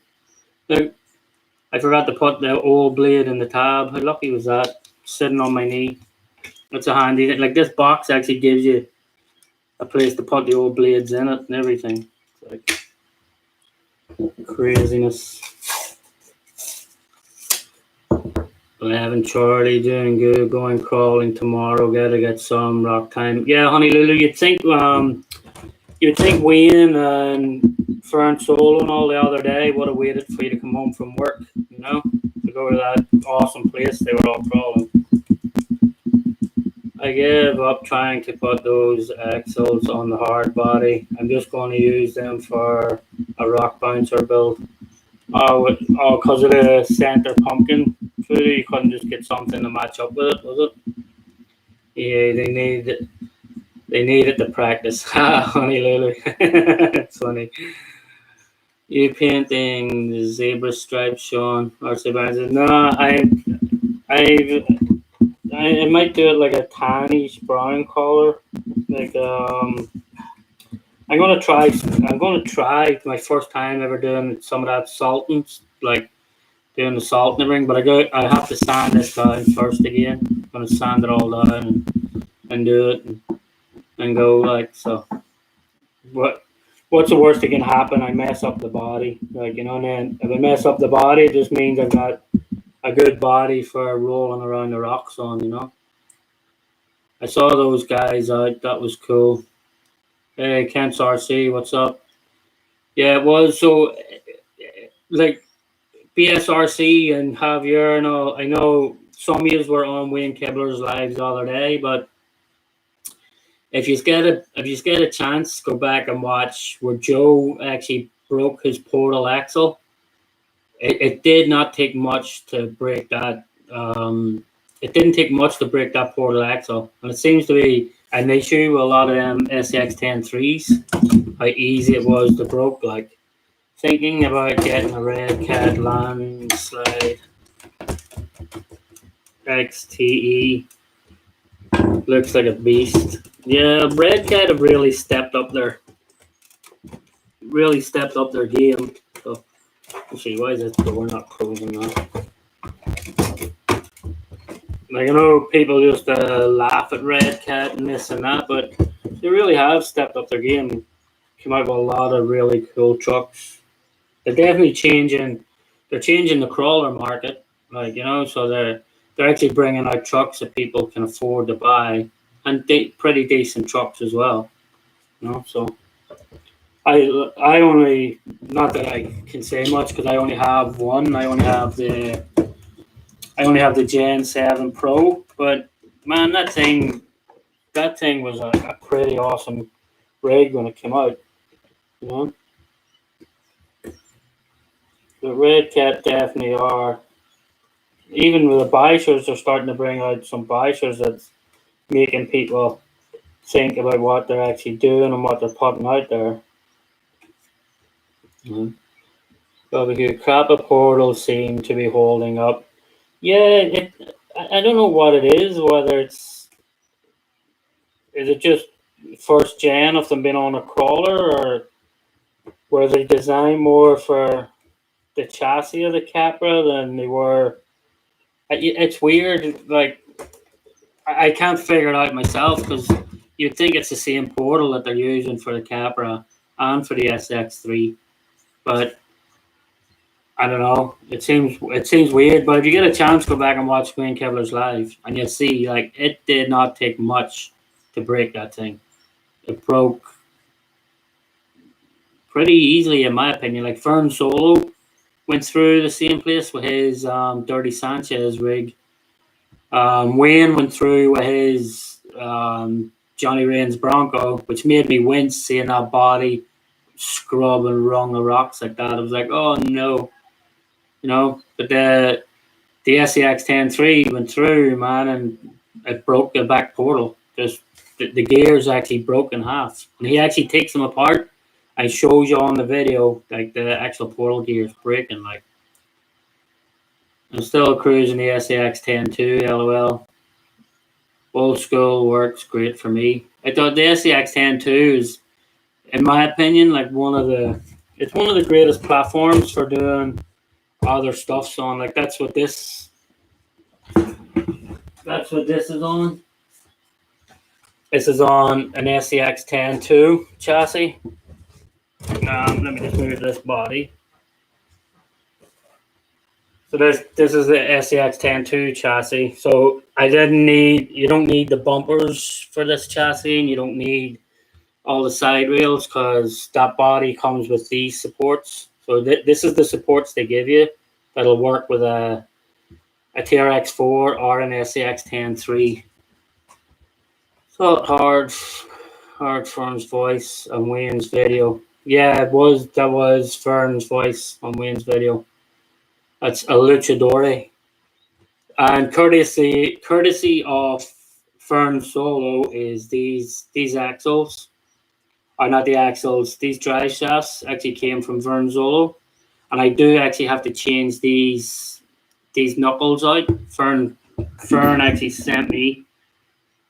I forgot to put the old blade in the tab. How lucky was that? Sitting on my knee. It's a handy thing. Like, this box actually gives you a place to put the old blades in it and everything. It's like craziness. 11 Charlie, doing good, going crawling tomorrow, gotta get some rock time. Yeah, honey Lulu, you'd think Wayne and Fern Solo and all the other day would have waited for you to come home from work, to go to that awesome place they were all crawling. I gave up trying to put those axles on the hard body. I'm just going to use them for a rock bouncer build. Because of the center pumpkin food, you couldn't just get something to match up with it, was it? Yeah, they needed to practice. Honey Lulu. It's funny. You painting the zebra stripes, Sean? Or Sebastian? No, I might do it like a tannish brown color. Like I'm gonna try my first time ever doing some of that salting, like doing the salt and everything. But I have to sand this down first again. I'm gonna sand it all down and do it and go like so. What's the worst that can happen? I mess up the body, and then if I mess up the body, it just means I've got a good body for rolling around the rocks on. I saw those guys out. That was cool. Hey, Kent's RC, what's up? Yeah, it was so like BSRC and Javier. I know some of you were on Wayne Kibler's lives the other day, but if you get a chance, go back and watch where Joe actually broke his portal axle. It did not take much to break that. It didn't take much to break that portal axle, and it seems to be an issue with a lot of them SCX10 threes. How easy it was to broke. Like thinking about getting a red cat landslide XTE looks like a beast. Yeah, red cat have really stepped up their game. So let's see, why is this door not closing now? Like, I know people just laugh at Red Cat and this and that, but they really have stepped up their game. Come out with a lot of really cool trucks. They're definitely changing. They're changing the crawler market, so they're actually bringing out trucks that people can afford to buy, and pretty decent trucks as well. So I only, not that I can say much because I only have one. I only have the Gen 7 Pro, but man, that thing was a pretty awesome rig when it came out. You know, the Red Cat definitely are. Even with the bishers, they're starting to bring out some bishers that's making people think about what they're actually doing and what they're putting out there. Over here, Kappa portals seem to be holding up. Yeah, I don't know what it is. Whether is it just first gen of them being on a crawler, or were they designed more for the chassis of the Capra than they were? It's weird. Like I can't figure it out myself, because you'd think it's the same portal that they're using for the Capra and for the SX3, but I don't know. It seems weird. But if you get a chance, go back and watch Wayne Kevlar's live, and you'll see like it did not take much to break that thing. It broke pretty easily, in my opinion. Like Fern Solo went through the same place with his Dirty Sanchez rig. Wayne went through with his Johnny Rain's Bronco, which made me wince seeing that body scrub and rung the rocks like that. I was like, oh no, But the SCX10 went through, man, and it broke the back portal. Just the gears actually broke in half, and he actually takes them apart and shows you on the video like the actual portal gears breaking. Like I'm still cruising the SCX10 LOL. Old school works great for me. I thought the SCX10 is, in my opinion, like one of the greatest platforms for doing other stuffs on. Like that's what this is on. This is on an SCX10 chassis. Let me just move this body. So this is the SCX10 chassis. So you don't need the bumpers for this chassis, and you don't need all the side rails, because that body comes with these supports. So this is the supports they give you that'll work with a TRX4 or an SCX10. So hard Fern's voice on Wayne's video. Yeah, that was Fern's voice on Wayne's video. That's a luchadore. And courtesy of Fern Solo is these axles. Or not the axles, these drive shafts actually came from Fern Solo. And I do actually have to change these knuckles out. Fern actually sent me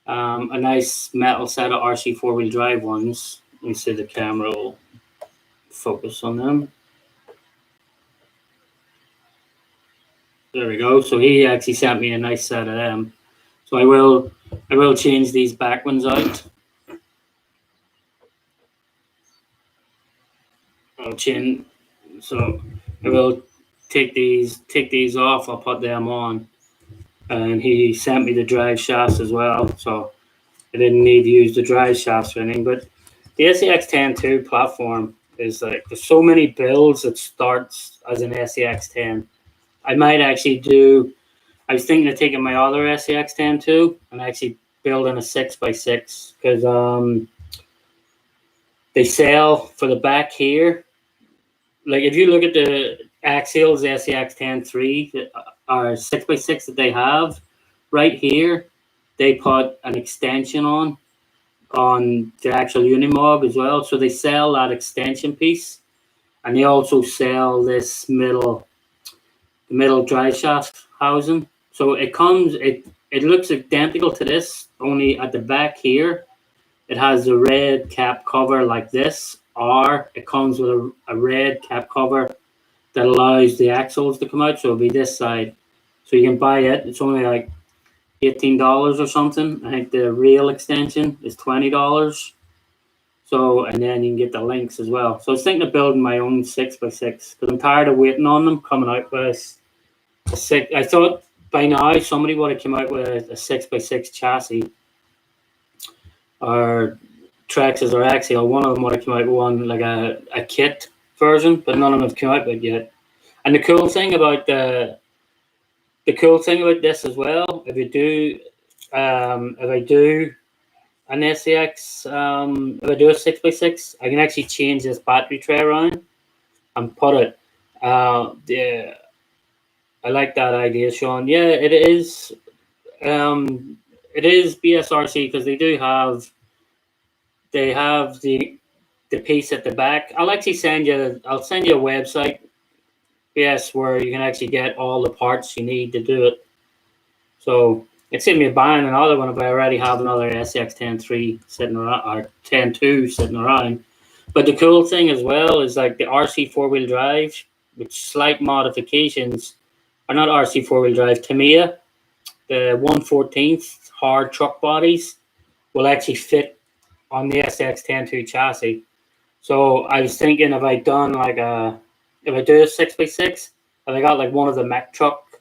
a nice metal set of RC 4-wheel drive ones. Let me see if the camera will focus on them. There we go. So he actually sent me a nice set of them. So I will change these back ones out. So I will take these off. I'll put them on. And he sent me the drive shafts as well. So I didn't need to use the drive shafts or anything. But the SCX10 platform is like, there's so many builds that starts as an SCX10. I might actually I was thinking of taking my other SCX10 and actually building a 6x6, because they sell for the back here. Like if you look at the axials, the SCX10 or 6x6 that they have, right here, they put an extension on the actual Unimog as well. So they sell that extension piece, and they also sell this middle drive shaft housing. So it looks identical to this, only at the back here, it has the red cap cover like this, or it comes with a red cap cover that allows the axles to come out. So it'll be this side. So you can buy it. It's only like $18 or something. I think the real extension is $20. So, and then you can get the links as well. So I was thinking of building my own 6x6, because I'm tired of waiting on them coming out with a 6. I thought by now somebody would have come out with a 6x6 chassis, or Trexes or Axial. One of them would have come out with one, like a kit version, but none of them have come out with it yet. And the cool thing about this as well, if I do an SCX, if I do a 6x6, I can actually change this battery tray around and put it. I like that idea, Sean. Yeah, it is. It is BSRC, because they do have they have the piece at the back. I'll send you a website, yes, where you can actually get all the parts you need to do it. So it's in me buying another one if I already have another SCX10 sitting around, or 10.2 sitting around. But the cool thing as well is like the RC 4-wheel drive, with slight modifications, or not RC 4-wheel drive, Tamiya, the 1/14 hard truck bodies will actually fit on the SCX10 chassis. So I was thinking if I done like if I do a 6x6, and I got like one of the Mack truck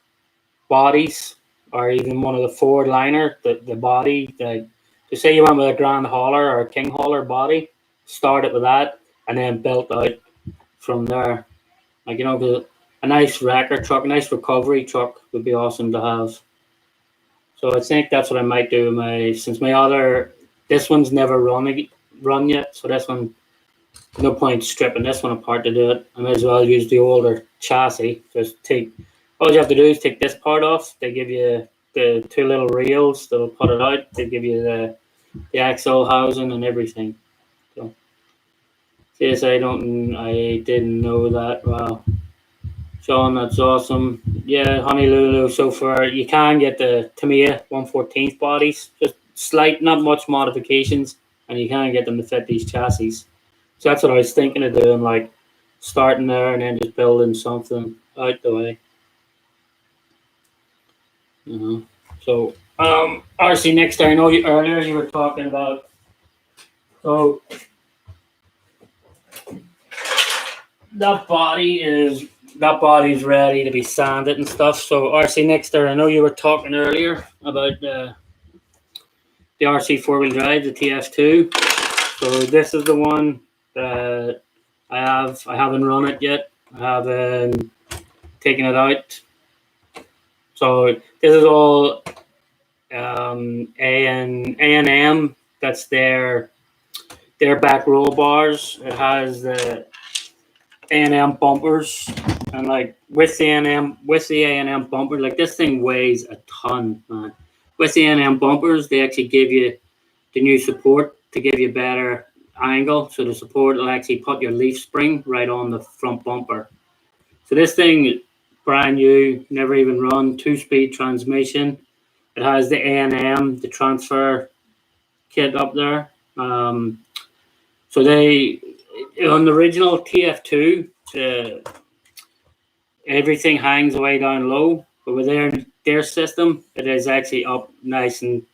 bodies, or even one of the Ford liner, the body, to say you went with a Grand Hauler or a King Hauler body, start it with that, and then built out from there. Like, you know, a nice wrecker truck, a nice recovery truck would be awesome to have. So I think that's what I might do with since my other, this one's never run yet, so this one, no point stripping this one apart to do it. I may as well use the older chassis. Just all you have to do is take this part off. They give you the two little reels that'll put it out. They give you the axle housing and everything. So, yes, I didn't know that. Wow. Sean, that's awesome. Yeah, Honolulu so far. You can get the Tamiya 1/14 bodies, just slight, not much modifications, and you can get them to fit these chassis. So that's what I was thinking of doing, like starting there and then just building something out the way. So, RC next, I know earlier you were talking about. So that body's ready to be sanded and stuff. So RC Nexter, I know you were talking earlier about the RC 4-wheel drive, the TF2. So this is the one that I haven't run it yet. I haven't taken it out. So this is all A&M. That's their back roll bars. It has the A&M bumpers, and like with the A&M bumper, like this thing weighs a ton, man. With the A&M bumpers, they actually give you the new support to give you better angle. So the support will actually put your leaf spring right on the front bumper. So this thing, brand new, never even run, 2-speed transmission. It has the A&M, the transfer kit up there. So they, on the original TF2, everything hangs way down low, but with their system, it is actually up nice and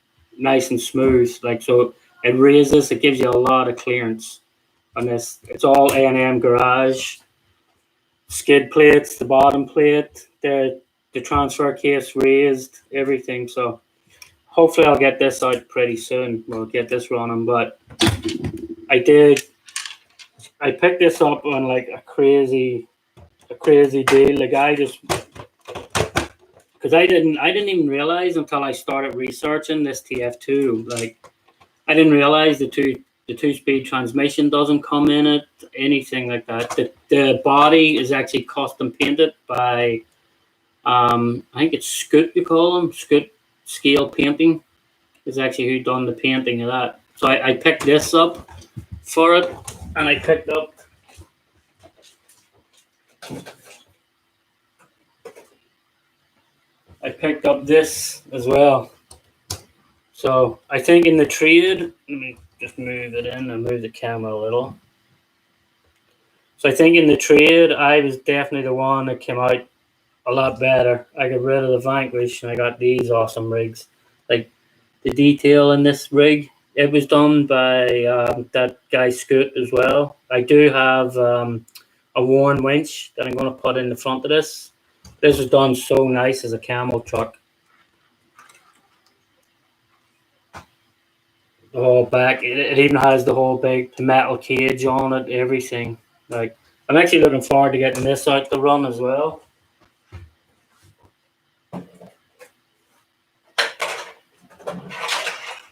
smooth. Like, so it raises, it gives you a lot of clearance on this. It's all A&M garage skid plates, the bottom plate, the transfer case raised, everything. So hopefully I'll get this out pretty soon. We'll get this running, but I picked this up on like a crazy deal. The guy just, because I didn't even realize until I started researching this TF2. Like, I didn't realize the two-speed transmission doesn't come in it, anything like that. The body is actually custom painted by I think it's Scoot, you call them, Scoot Scale Painting is actually who done the painting of that. So I picked this up for it, and I picked up this as well. So I think in the trade, let me just move it in and move the camera a little. So I think in the trade, I was definitely the one that came out a lot better. I got rid of the Vanquish and I got these awesome rigs. Like the detail in this rig, it was done by that guy Scoot as well. I do have a worn winch that I'm going to put in the front of this. This was done so nice as a camel truck. The whole back, it even has the whole big metal cage on it, everything. Like, I'm actually looking forward to getting this out to run as well.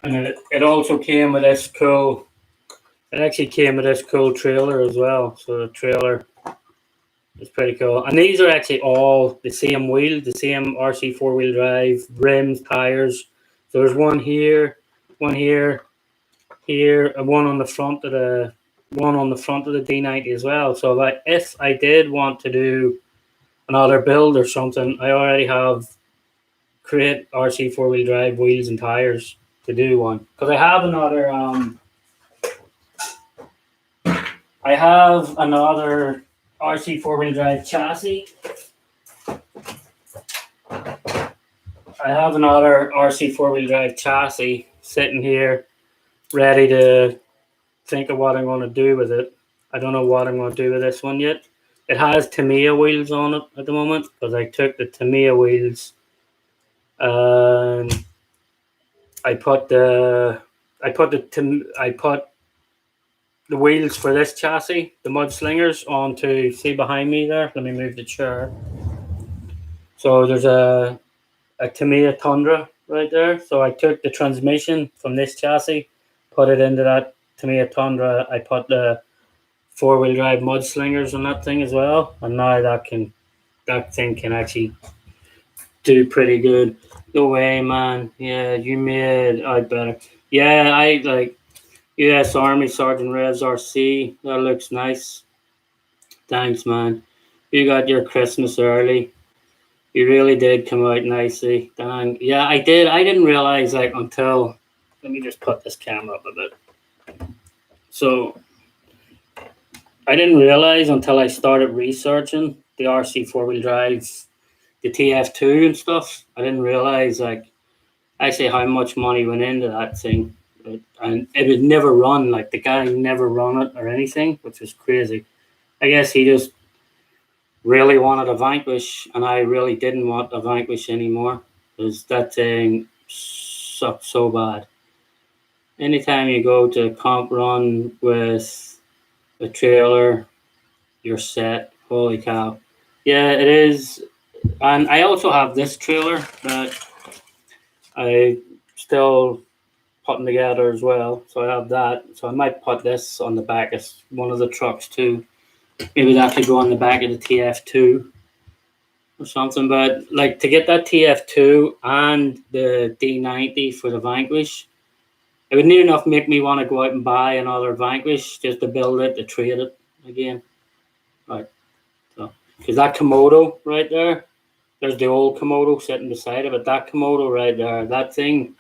And it also came with this cool, it actually came with this cool trailer as well. So the trailer is pretty cool. And these are actually all the same wheel, the same RC 4-wheel drive, rims, tires. So there's one here, here, and one on the front of the D90 as well. So if I did want to do another build or something, I already have create RC 4-wheel drive wheels and tires to do one, because I have another RC 4-wheel drive chassis. I have another RC 4-wheel drive chassis sitting here, ready to think of what I'm going to do with it. I don't know what I'm going to do with this one yet. It has Tamiya wheels on it at the moment, because I took the Tamiya wheels and I put the wheels for this chassis, the mudslingers, onto, see behind me there. Let me move the chair. So there's a Tamiya Tundra right there. So I took the transmission from this chassis, put it into that Tamiya Tundra. I put the 4-wheel drive mudslingers on that thing as well, and now that thing can actually do pretty good. No way, man. Yeah, you made out better. Yeah, I like U.S. Army Sergeant Revs RC. That looks nice. Thanks, man. You got your Christmas early. You really did come out nicely. Dang. Yeah, I did. I didn't realize until. Let me just put this camera up a bit. So I didn't realize until I started researching the RC 4-wheel drive, the TF2 and stuff. I didn't realize actually how much money went into that thing. And it would never run. Like, the guy never run it or anything, which was crazy. I guess he just really wanted a Vanquish, and I really didn't want a Vanquish anymore, because that thing sucked so bad. Anytime you go to a comp run with a trailer, you're set. Holy cow. Yeah, it is. And I also have this trailer that I still putting together as well. So I have that. So I might put this on the back of one of the trucks too. Maybe that could go on the back of the TF2 or something. But like, to get that TF2 and the D90 for the Vanquish, it would near enough make me want to go out and buy another Vanquish just to build it, to trade it again. Right. So, because that Komodo right there's the old Komodo sitting beside it, but that Komodo right there, that thing,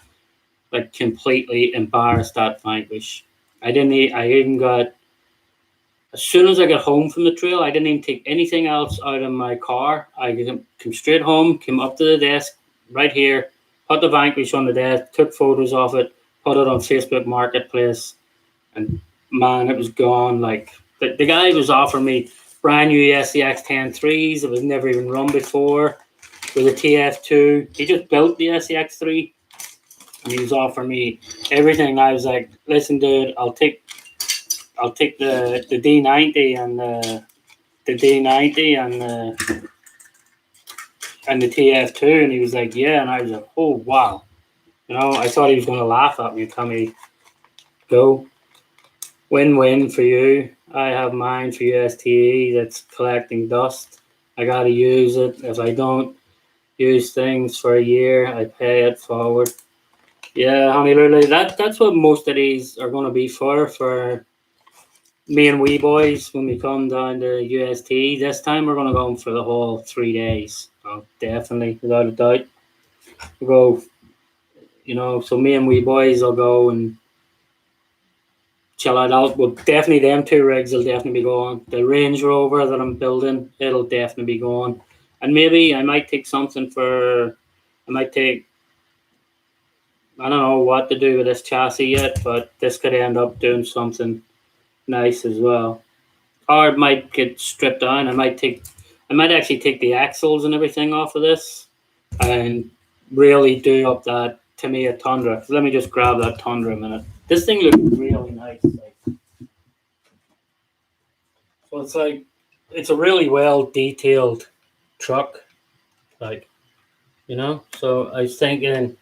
like, completely embarrassed that Vanquish. I even got, as soon as I got home from the trail, I didn't even take anything else out of my car. I came straight home, came up to the desk right here, put the Vanquish on the desk, took photos of it, put it on Facebook Marketplace, and man, it was gone. Like, the guy was offering me brand new SCX10 threes. It was never even run before, with a TF2. He just built the SCX3, and he was offering me everything. And I was like, listen, dude, I'll take the D90 and the D90 and the TF2. And he was like, yeah. And I was like, oh wow. I thought he was going to laugh at me and tell me, go. Win-win for you. I have mine for USTE that's collecting dust. I got to use it. If I don't use things for a year, I pay it forward. Yeah, honey Lily, that's what most of these are going to be for me and wee boys when we come down to UST. This time we're going to go for the whole 3 days. Oh, definitely, without a doubt. We'll go, so me and wee boys will go and chill out. Well, definitely them two rigs will definitely be going. The Range Rover that I'm building, it'll definitely be going. And maybe I might take something I don't know what to do with this chassis yet, but this could end up doing something nice as well. Or it might get stripped down. I might actually take the axles and everything off of this and really do up that Tamiya Tundra. Let me just grab that Tundra a minute. This thing looks really nice. So it's a really well detailed truck, So I was thinking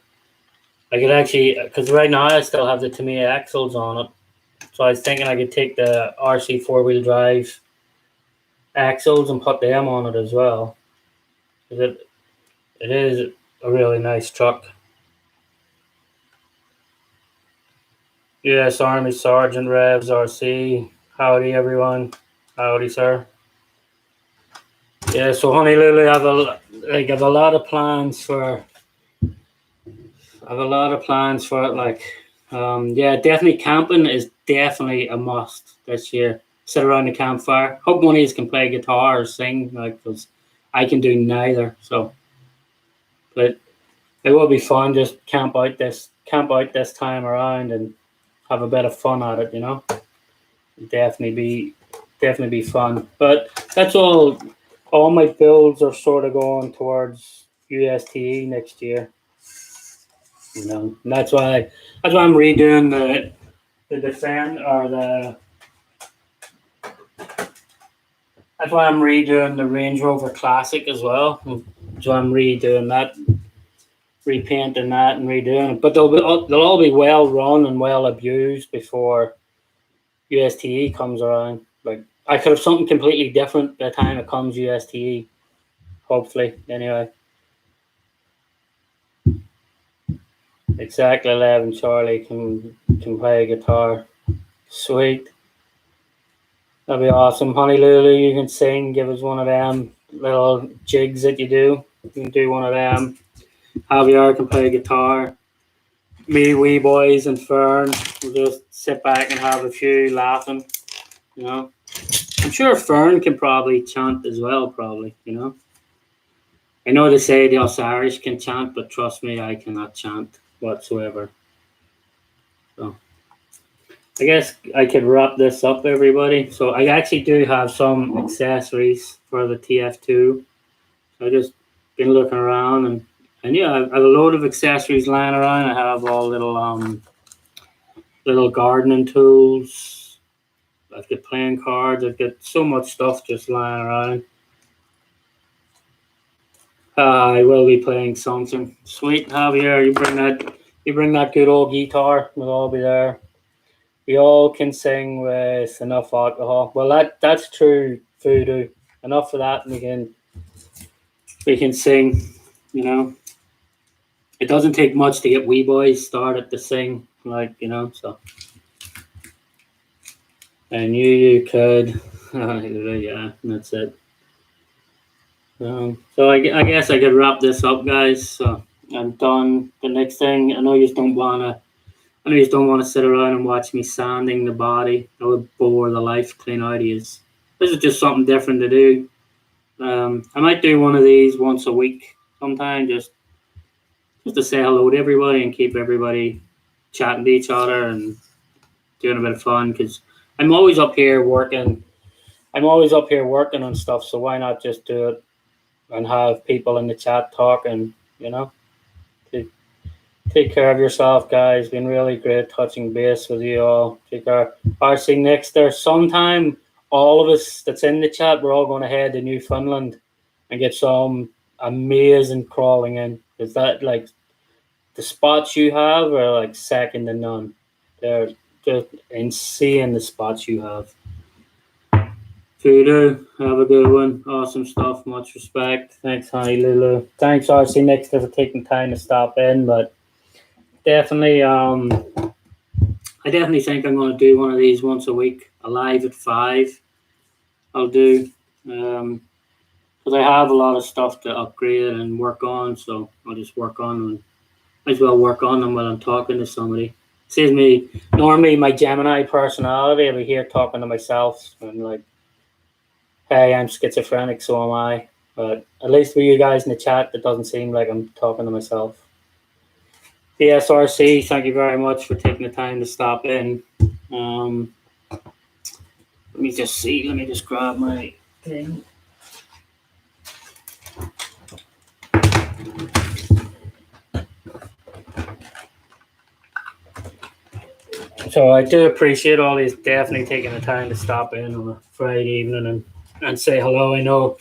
I could actually, because right now I still have the Tamiya axles on it. So I was thinking I could take the RC 4-wheel drive axles and put them on it as well. Because it is a really nice truck. U.S. Army Sergeant Revs RC. Howdy, everyone. Howdy, sir. Yeah, so Honolulu, I have a lot of plans for. I have a lot of plans for it. Yeah, definitely camping is definitely a must this year. Sit around the campfire. Hope one of you can play guitar or sing, because I can do neither. So, but it will be fun. Just camp out this time around and have a bit of fun at it. Definitely be definitely be fun. But that's all. All my builds are sort of going towards USTE next year. And that's why I'm redoing the defend or the that's why I'm redoing the Range Rover Classic as well. So I'm redoing that, repainting that, and redoing it. But they'll all be well run and well abused before USTE comes around. Like I could have something completely different by the time it comes USTE. Hopefully, anyway. Exactly 11. Charlie can play a guitar. Sweet. That'd be awesome. Honolulu, you can sing. Give us one of them little jigs that you do. You can do one of them. Javier can play guitar. Me, wee boys, and Fern will just sit back and have a few laughing. I'm sure Fern can probably chant as well. Probably. I know they say the Irish can chant, but trust me, I cannot chant whatsoever. So I guess I could wrap this up, everybody. So I actually do have some accessories for the TF2. I just been looking around and yeah, I have a load of accessories lying around. I have all little gardening tools. I've got playing cards. I've got so much stuff just lying around. I will be playing something. Sweet, Javier, you bring that good old guitar. We'll all be there. We all can sing with enough alcohol. Well, that's true, voodoo. Enough of that, and we can sing. It doesn't take much to get wee boys started to sing, So, and you could, yeah, that's it. So I guess I could wrap this up, guys. So I'm done. The next thing, I know you don't wanna. I know you don't want to sit around and watch me sanding the body. That would bore the life clean out of you. This is just something different to do. I might do one of these once a week sometime, just to say hello to everybody and keep everybody chatting to each other and doing a bit of fun. Because I'm always up here working. I'm always up here working on stuff. So why not just do it and have people in the chat talking? Take, take care of yourself, guys. Been really great touching base with you all. Take care. RC next there sometime. All of us that's in the chat, we're all going to head to Newfoundland and get some amazing crawling in. Is that like the spots you have are like second to none? They're just insane, the spots you have. Voodoo, have a good one. Awesome stuff. Much respect. Thanks, honey Lulu. Thanks, RC Nixter, for taking time to stop in. But definitely, I definitely think I'm going to do one of these once a week. Alive at 5. I'll do. Because I have a lot of stuff to upgrade and work on, so I'll just work on them. Might as well work on them while I'm talking to somebody. Saves me. Normally, my Gemini personality, I'll be here talking to myself and like, hey, I'm schizophrenic, so am I. But at least with you guys in the chat, it doesn't seem like I'm talking to myself. BSRC, thank you very much for taking the time to stop in. Let me just see. Let me just grab my thing. So I do appreciate all these definitely taking the time to stop in on a Friday evening and say hello. I know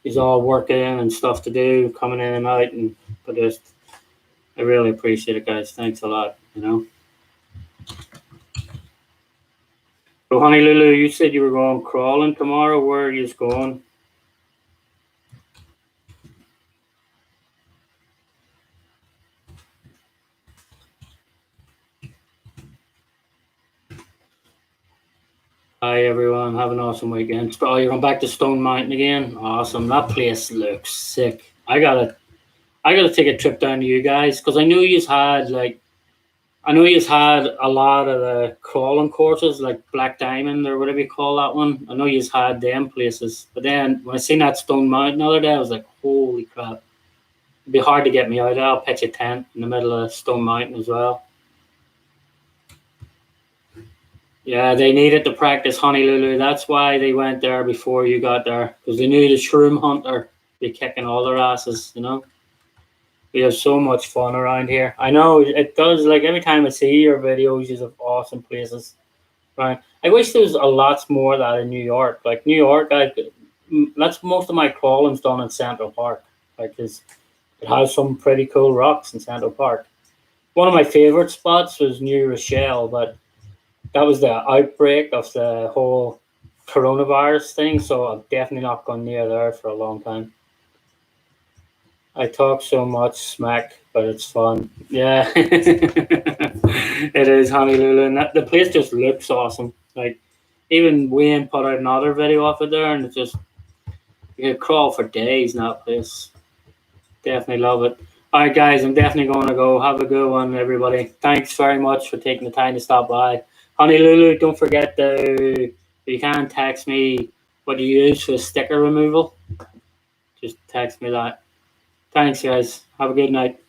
he's all working and stuff to do, coming in and out, but I really appreciate it, guys. Thanks a lot. So, Honey Lulu, you said you were going crawling tomorrow. Where are you going? Hi everyone, have an awesome weekend. Oh, you're going back to Stone Mountain again? Awesome. That place looks sick. I gotta take a trip down to you guys because I know you've had a lot of the crawling courses like Black Diamond or whatever you call that one. I know you've had them places. But then when I seen that Stone Mountain the other day, I was like, holy crap. It'd be hard to get me out there. I'll pitch a tent in the middle of Stone Mountain as well. Yeah, they needed to practice Honolulu. That's why they went there before you got there. Because they knew the shroom hunter be kicking all their asses. We have so much fun around here. I know it does. Like every time I see your videos, you have awesome places. Right. I wish there was a lot more of that in New York. Like New York, that's most of my crawling's done in Central Park. Like, it has some pretty cool rocks in Central Park. One of my favorite spots was New Rochelle, but that was the outbreak of the whole coronavirus thing. So I'm definitely not going near there for a long time. I talk so much smack, but it's fun. Yeah, it is Honolulu, and the place just looks awesome. Like even Wayne put out another video off it there, and it just you could crawl for days in that place. Definitely love it. All right, guys, I'm definitely going to go. Have a good one, everybody. Thanks very much for taking the time to stop by. Honolulu, don't forget to, if you can, text me what you use for sticker removal. Just text me that. Thanks, guys. Have a good night.